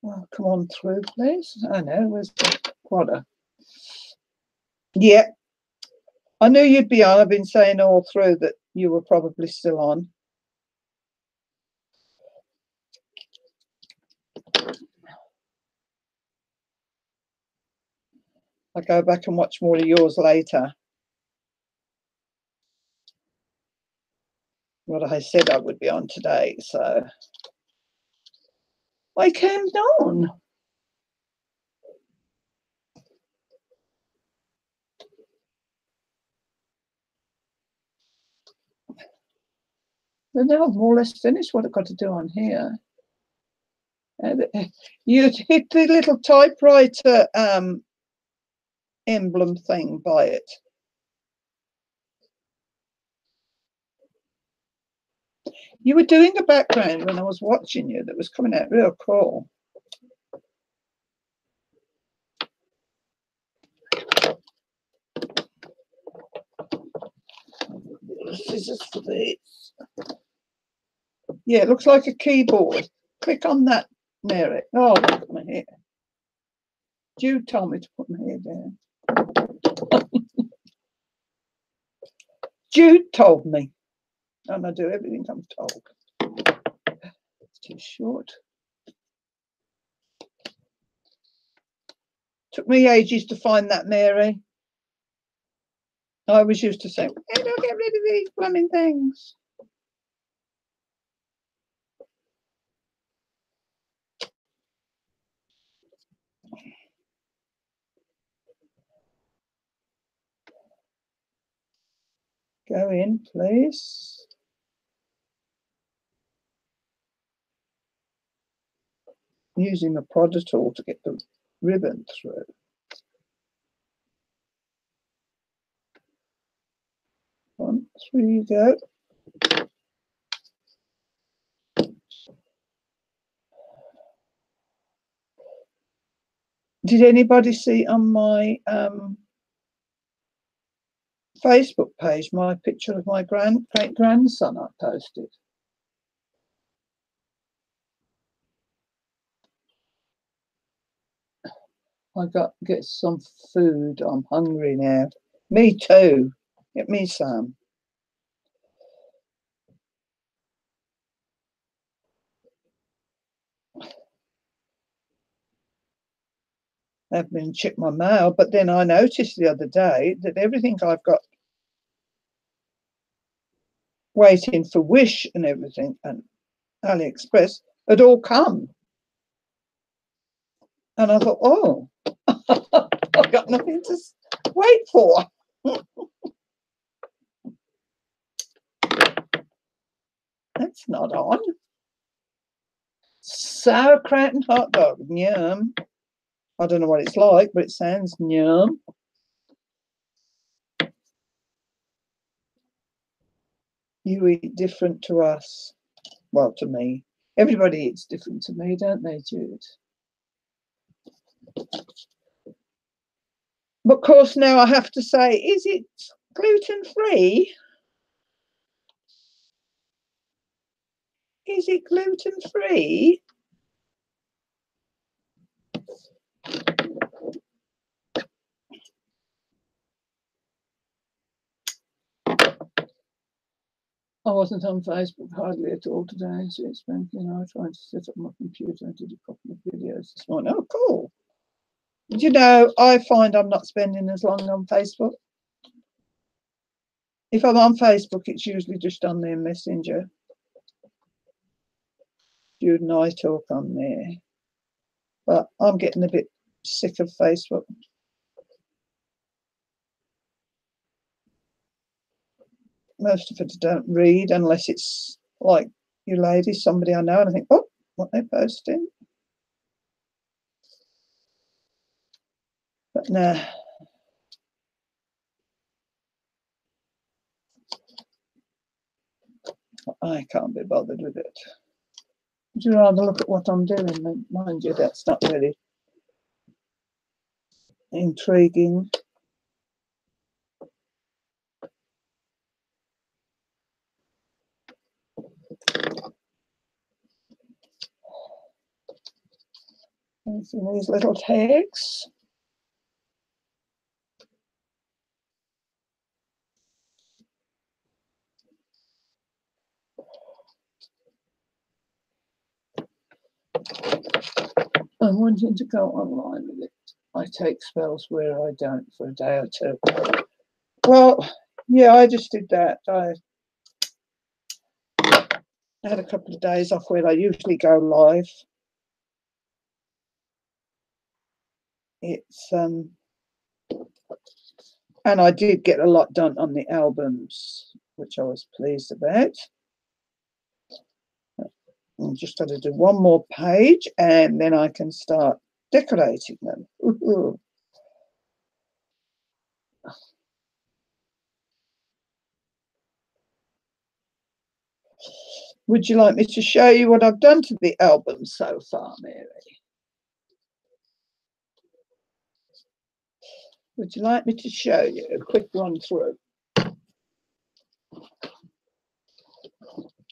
Well, come on through, please. I know, where's the quadder? Yeah. I knew you'd be on. I've been saying all through that you were probably still on. I'll go back and watch more of yours later. What I said I would be on today, so I came down. But now I've more or less finished what I've got to do on here. You hit the little typewriter emblem thing by it. You were doing a background when I was watching you that was coming out real cool. Scissors for these. Yeah, it looks like a keyboard. Click on that, Mary. Oh, look at my hair. Jude told me to put my hair down. Jude told me. And I do everything I'm told. It's too short. Took me ages to find that, Mary. I was used to saying, hey, don't get rid of these blooming things. Go in, please. Using the prodder tool to get the ribbon through. Through you go. Did anybody see on my Facebook page my picture of my great-grandson I posted? I got to get some food. I'm hungry now. Me too. Get me some. I haven't been checked my mail, but then I noticed the other day that everything I've got waiting for Wish and everything and AliExpress had all come. And I thought, oh, I've got nothing to wait for. That's not on. Sauerkraut and hot dog, yum. I don't know what it's like, but it sounds yum. You eat different to us. Well, to me. Everybody eats different to me, don't they, Jude? But of course, now I have to say, is it gluten-free? Is it gluten-free? I wasn't on Facebook hardly at all today, so it's been, trying to set up my computer. I did a couple of videos this morning. Oh, cool. I find I'm not spending as long on Facebook. If I'm on Facebook, it's usually just on their Messenger. Jude and I talk on there. But I'm getting a bit sick of Facebook. Most of it I don't read unless it's like you ladies, somebody I know, and I think, oh, what they're posting. But no. I can't be bothered with it. Would you rather look at what I'm doing? Mind you, that's not really intriguing. These little tags. I'm wanting to go online with it. I take spells where I don't for a day or two. Well, yeah, I just did that. I had a couple of days off where I usually go live. It's and I did get a lot done on the albums, which I was pleased about. I'm just going to do one more page and then I can start decorating them. Ooh. Would you like me to show you what I've done to the album so far, Mary? Would you like me to show you a quick run through?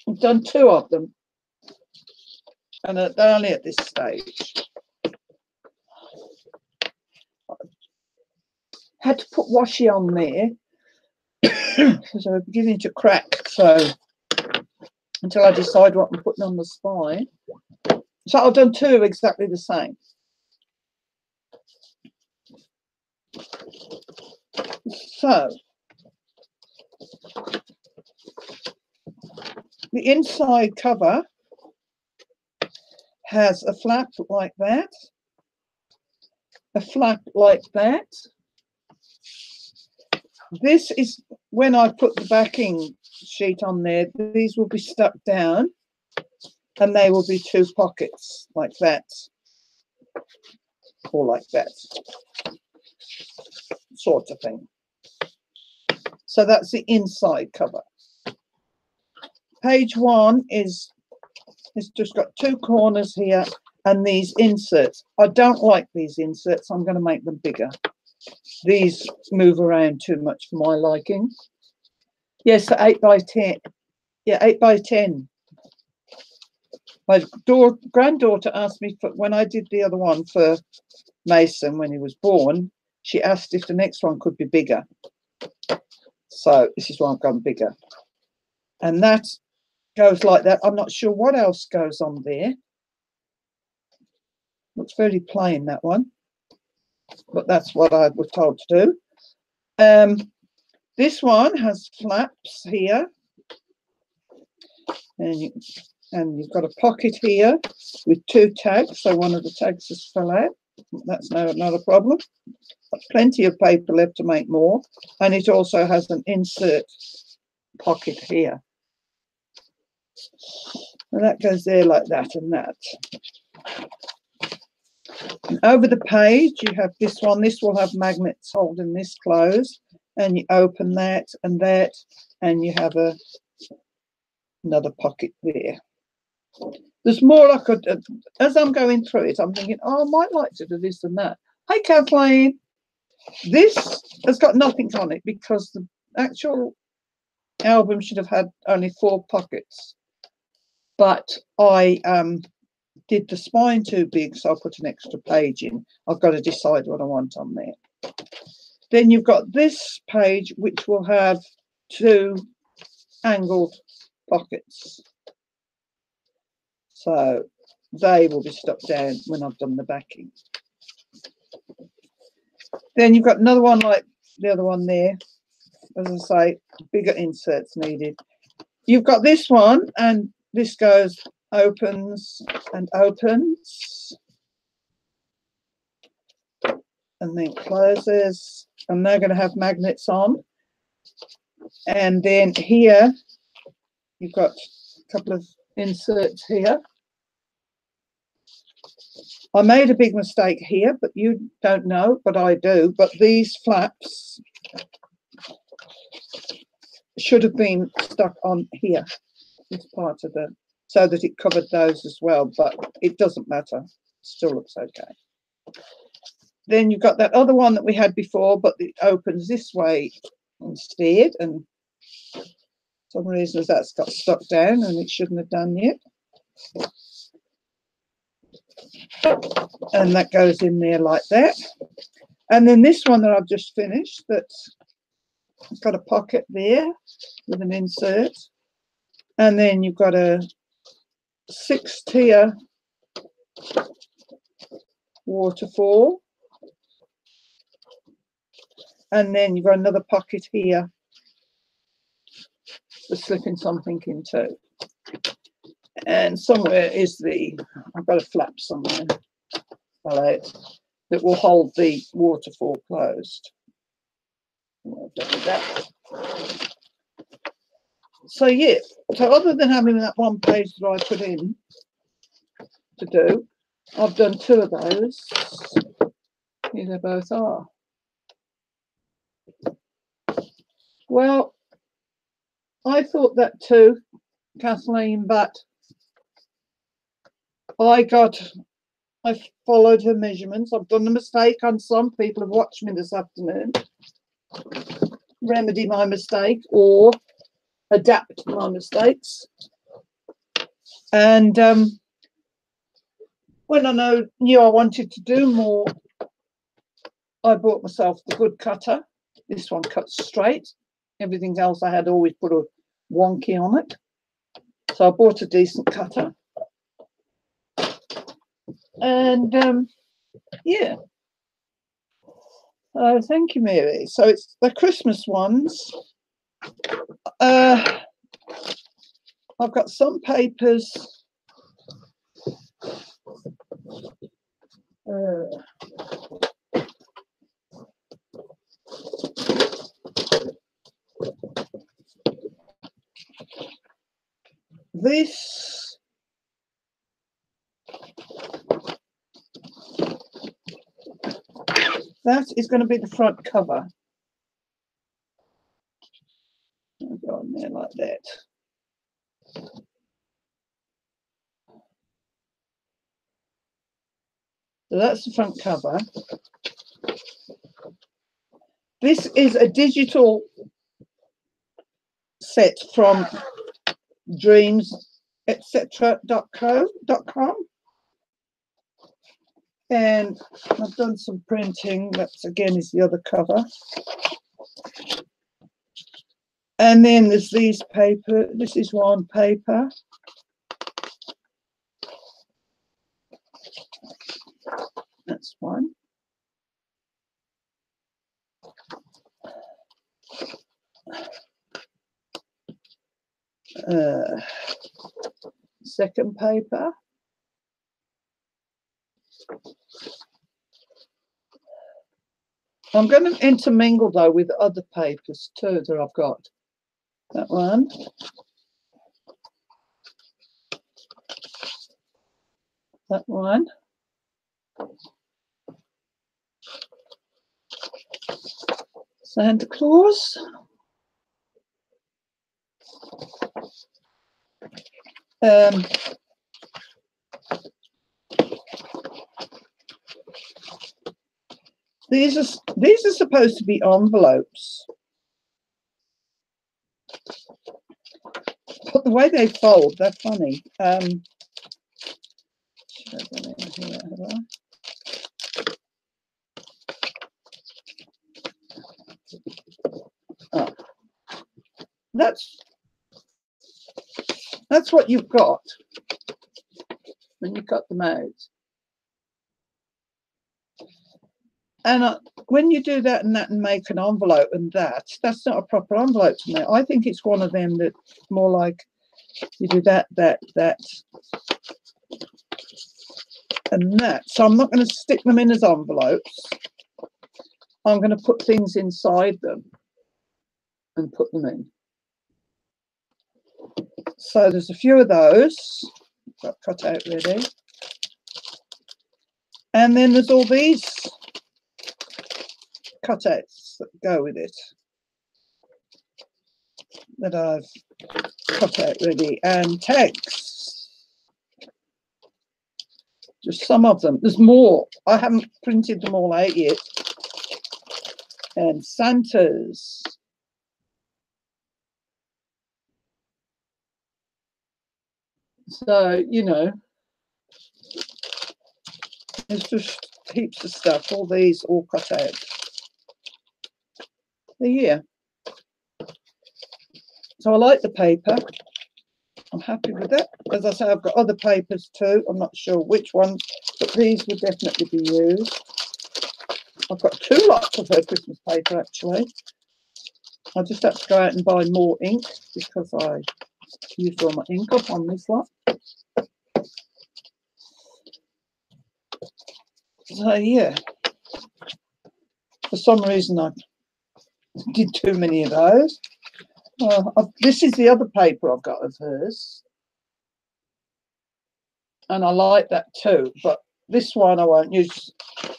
I've done 2 of them, and they're only at this stage. Had to put washi on there because they were beginning to crack. So until I decide what I'm putting on the spine. So I've done 2 exactly the same. So the inside cover has a flap like that, a flap like that. This is when I put the backing sheet on there, these will be stuck down and they will be 2 pockets like that or like that sort of thing. So that's the inside cover. Page 1 is just got 2 corners here and these inserts. I don't like these inserts. I'm going to make them bigger. These move around too much for my liking. Yes, 8 by 10. Yeah, 8 by 10. My granddaughter asked me when I did the other one for Mason when he was born, she asked if the next one could be bigger. So this is why I've gone bigger. And that goes like that. I'm not sure what else goes on there. Looks very plain, that one. But that's what I was told to do. This one has flaps here. And you've got a pocket here with 2 tags. So one of the tags has fell out. That's not a problem. Got plenty of paper left to make more. And it also has an insert pocket here. And that goes there like that and that. And over the page, you have this one. This will have magnets holding this closed. And you open that, and you have another pocket there. There's more I could, as I'm going through it, I'm thinking, oh, I might like to do this and that. Hey, Kathleen, this has got nothing on it because the actual album should have had only 4 pockets. But I did the spine too big, so I put an extra page in. I've got to decide what I want on there. Then you've got this page, which will have 2 angled pockets. So they will be stuck down when I've done the backing. Then you've got another one like the other one there. As I say, bigger inserts needed. You've got this one, and this goes opens and opens. And then closes. And they're going to have magnets on. And then here, you've got a couple of inserts here. I made a big mistake here, but you don't know, but I do. But these flaps should have been stuck on here, this part of the, so that it covered those as well, but it doesn't matter. It still looks okay. Then you've got that other one that we had before, but it opens this way instead, and for some reasons that's got stuck down and it shouldn't have done yet. And that goes in there like that. And then this one that I've just finished, that's got a pocket there with an insert. And then you've got a 6-tier waterfall. And then you've got another pocket here for slipping something into. And somewhere is the, I've got a flap somewhere that will hold the waterfall closed. Well done with that. So yeah, so other than having that one page that I put in, to do. I've done 2 of those. Here they both are. Well, I thought that too, Kathleen, but I followed her measurements. I've done a mistake on some. People have watched me this afternoon remedy my mistake or adapt my mistakes. And when I knew I wanted to do more, I bought myself the good cutter. This one cuts straight. Everything else I had always put a wonky on it. So I bought a decent cutter. And yeah. Thank you, Mary. So it's the Christmas ones. I've got some papers. This that is going to be the front cover. I'll go on there like that. So that's the front cover. This is a digital set from dreams.etc.com. And I've done some printing. That's again is the other cover. And then there's these paper. This is one paper. That's one. Second paper. I'm going to intermingle though with other papers too that I've got. That one. That one. Santa Claus. These are supposed to be envelopes, but the way they fold, they're funny. Oh, that's what you've got when you cut them out. And when you do that and make an envelope and that's not a proper envelope to me. I think it's one of them that more like you do that, and that. So I'm not going to stick them in as envelopes. I'm going to put things inside them and put them in. So there's a few of those got cut out ready. And then there's all these cutouts that go with it that I've cut out ready, and tags. Just some of them. There's more. I haven't printed them all out yet. And Santas. So, you know, there's just heaps of stuff. All these all cut out. Yeah. So I like the paper. I'm happy with it. As I say, I've got other papers too. I'm not sure which ones, but these would definitely be used. I've got 2 lots of her Christmas paper, actually. I just have to go out and buy more ink because I used all my ink up on this lot. So, yeah. For some reason, I did too many of those. This is the other paper I've got of hers. and I like that too. But this one I won't use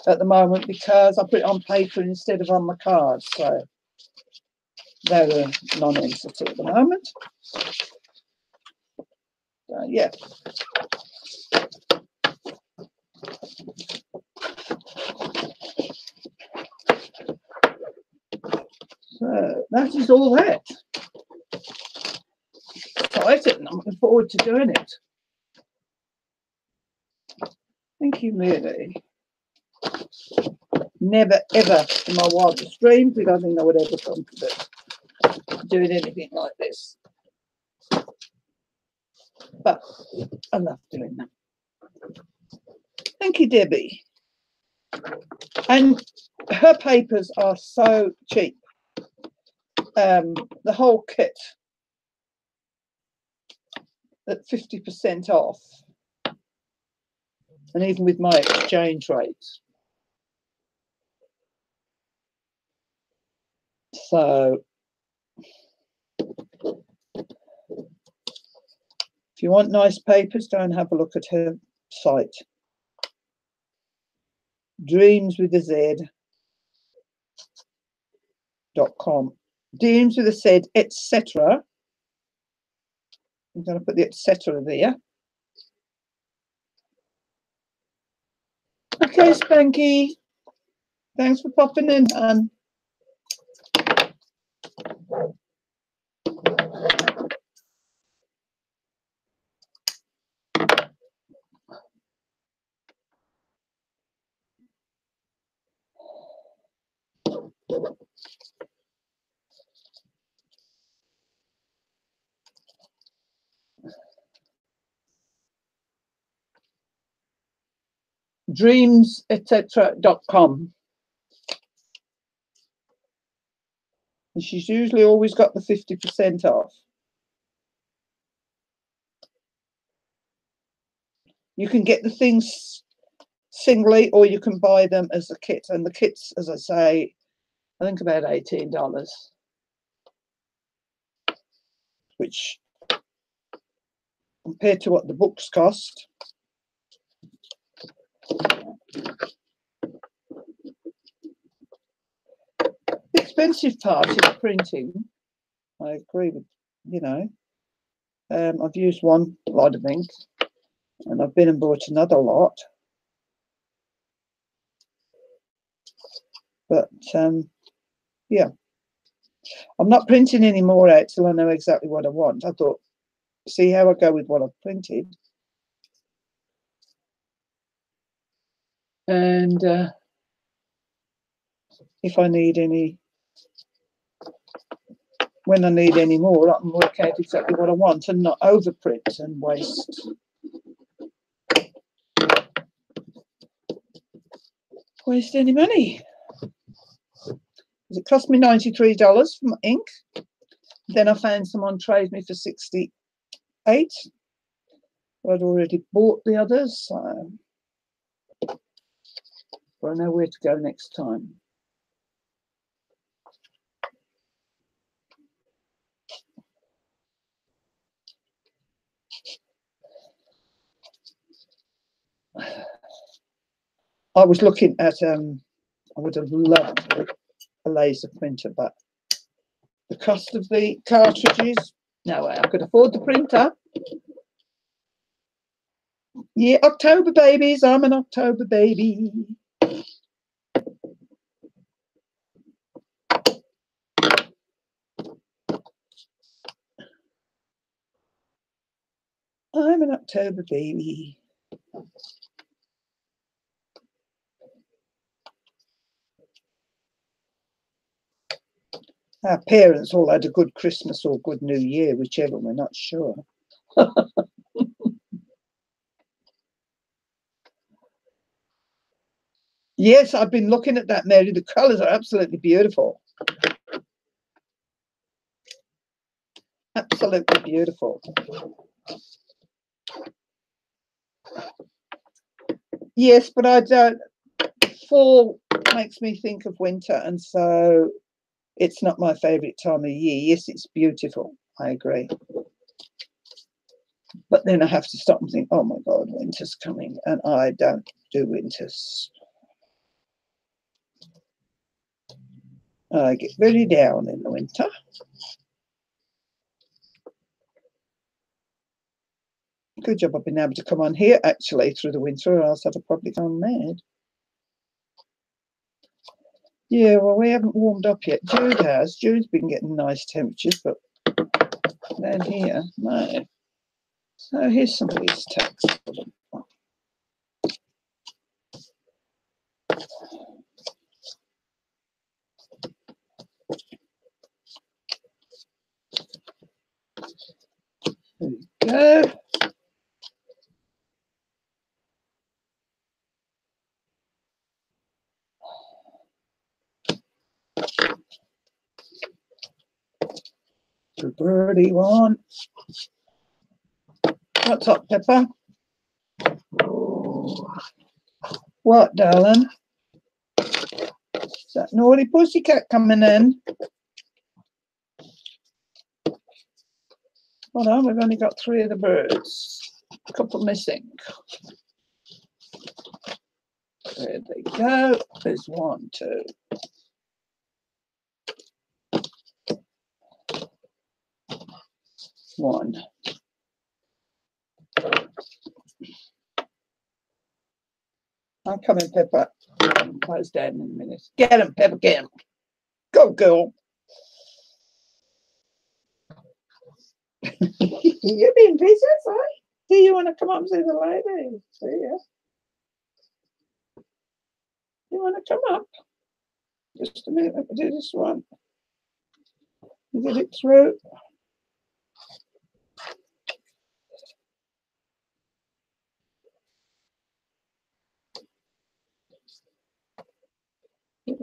at the moment because I put it on paper instead of on my card. So they're a non-entity at the moment. Yeah. So that is all that. Excited, and I'm looking forward to doing it. Thank you, really. Never ever in my wildest dreams did I think I would ever come to this, doing anything like this. But I love doing them. Thank you, Debbie. And her papers are so cheap. The whole kit at 50% off, and even with my exchange rates. So if you want nice papers, go and have a look at her site. dreamswithaz.com. Dreams with a Z, etc. I'm going to put the etc. there. Okay, Spanky. Thanks for popping in, Anne. Dreams, etc.com. And she's usually always got the 50% off. You can get the things singly, or you can buy them as a kit. And the kits, as I say, I think about $18, which compared to what the books cost. The expensive part is printing. I agree with, you know, I've used one lot of ink and I've been and bought another lot. But yeah, I'm not printing any more out till I know exactly what I want. I thought, see how I go with what I've printed. And if I need any, when I need any more, I can work out exactly what I want and not overprint and waste any money. It cost me $93 for my ink. Then I found someone trade me for $68. I'd already bought the others, so I know where to go next time. I was looking at I would have loved a laser printer, but the cost of the cartridges, no way I could afford the printer. Yeah, October babies, I'm an October baby. I'm an October baby. Our parents all had a good Christmas or good New Year, whichever, we're not sure. Yes, I've been looking at that, Mary. The colours are absolutely beautiful. Absolutely beautiful. Yes, but I don't. Fall makes me think of winter, and so it's not my favourite time of year. Yes, it's beautiful. I agree. But then I have to stop and think, oh my God, winter's coming, and I don't do winters. I get very down in the winter. Good job I've been able to come on here actually through the winter, or else I'd have probably gone mad. Yeah, well, we haven't warmed up yet. Jude has. Jude's been getting nice temperatures, but down here, no. So here's some of these tags. There we go. The birdie one. What's up, Pepper? What, darling? Is that naughty pussycat coming in? Hold on, we've only got 3 of the birds. A couple missing. There they go. There's 1, 2. One. I'm coming, Pepper. Close down in a minute. Get him, Pepper, get him. Go, girl. You've been busy, right? Do you want to come up and see the lady? See ya. You want to come up? Just a minute, let me do this one. You get it through. You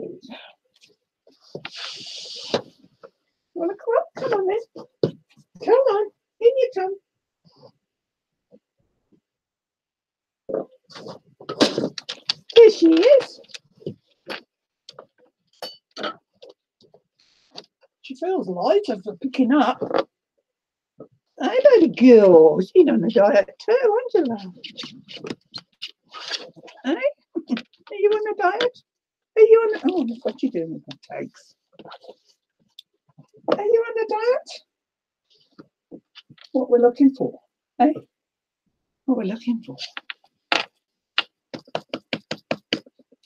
want to come up? Come on then. Come on. In you come. There she is. She feels lighter for picking up. Hey, baby girl. She's on a diet too, Angela. Hey? Are you on a diet? Are you on a... Oh, look what you're doing with my tags. Are you on a diet? What we're looking for, eh? What we're looking for.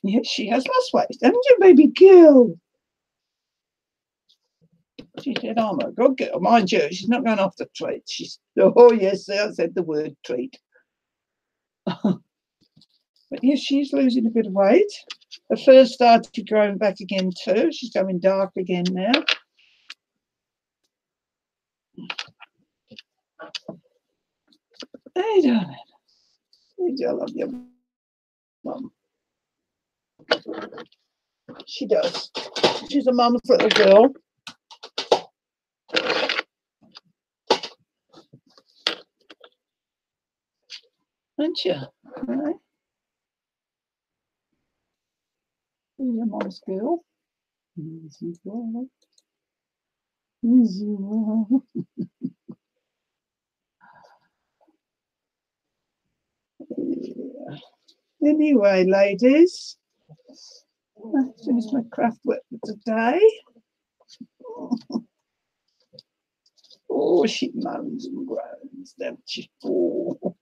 Yes, she has lost weight, haven't you, baby girl? She said, I'm a good girl. Mind you, she's not going off the treat. She's, oh, yes, I said the word treat. But yes, she's losing a bit of weight. Her fur started growing back again too. She's going dark again now. Hey, darling. Hey, I love you, Mum. She does. She's a mum's little girl. Aren't you? Right. You're a mum's girl. Easy girl. Easy girl. Yeah. Anyway, ladies, I finished my craft work for today. Oh, she moans and groans, don't she? Oh.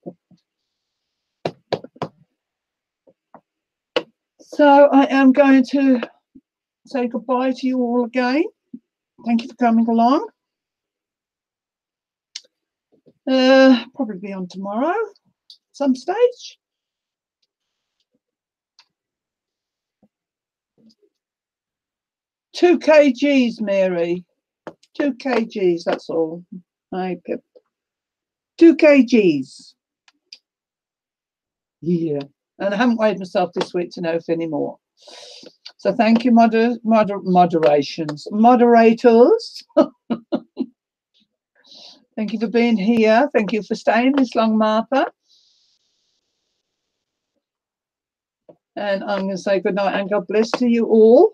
So I am going to say goodbye to you all again. Thank you for coming along. Probably be on tomorrow, some stage. Two kgs, Mary. 2 kgs, that's all. Hi, Pip. 2 kgs. Yeah. And I haven't weighed myself this week to know if any more. So thank you, moderators. Thank you for being here. Thank you for staying this long, Martha. And I'm going to say good night and God bless to you all.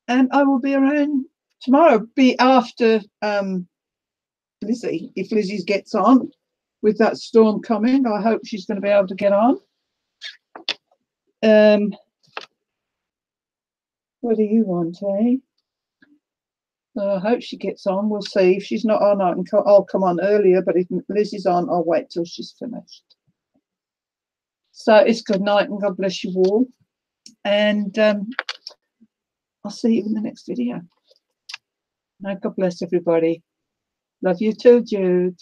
And I will be around tomorrow. Be after Lizzie, if Lizzie gets on. with that storm coming. I hope she's going to be able to get on. What do you want, eh? I hope she gets on. We'll see. If she's not on, I'll come on earlier. But if Liz is on, I'll wait till she's finished. So it's good night and God bless you all. And I'll see you in the next video. Now, God bless everybody. Love you too, Jude.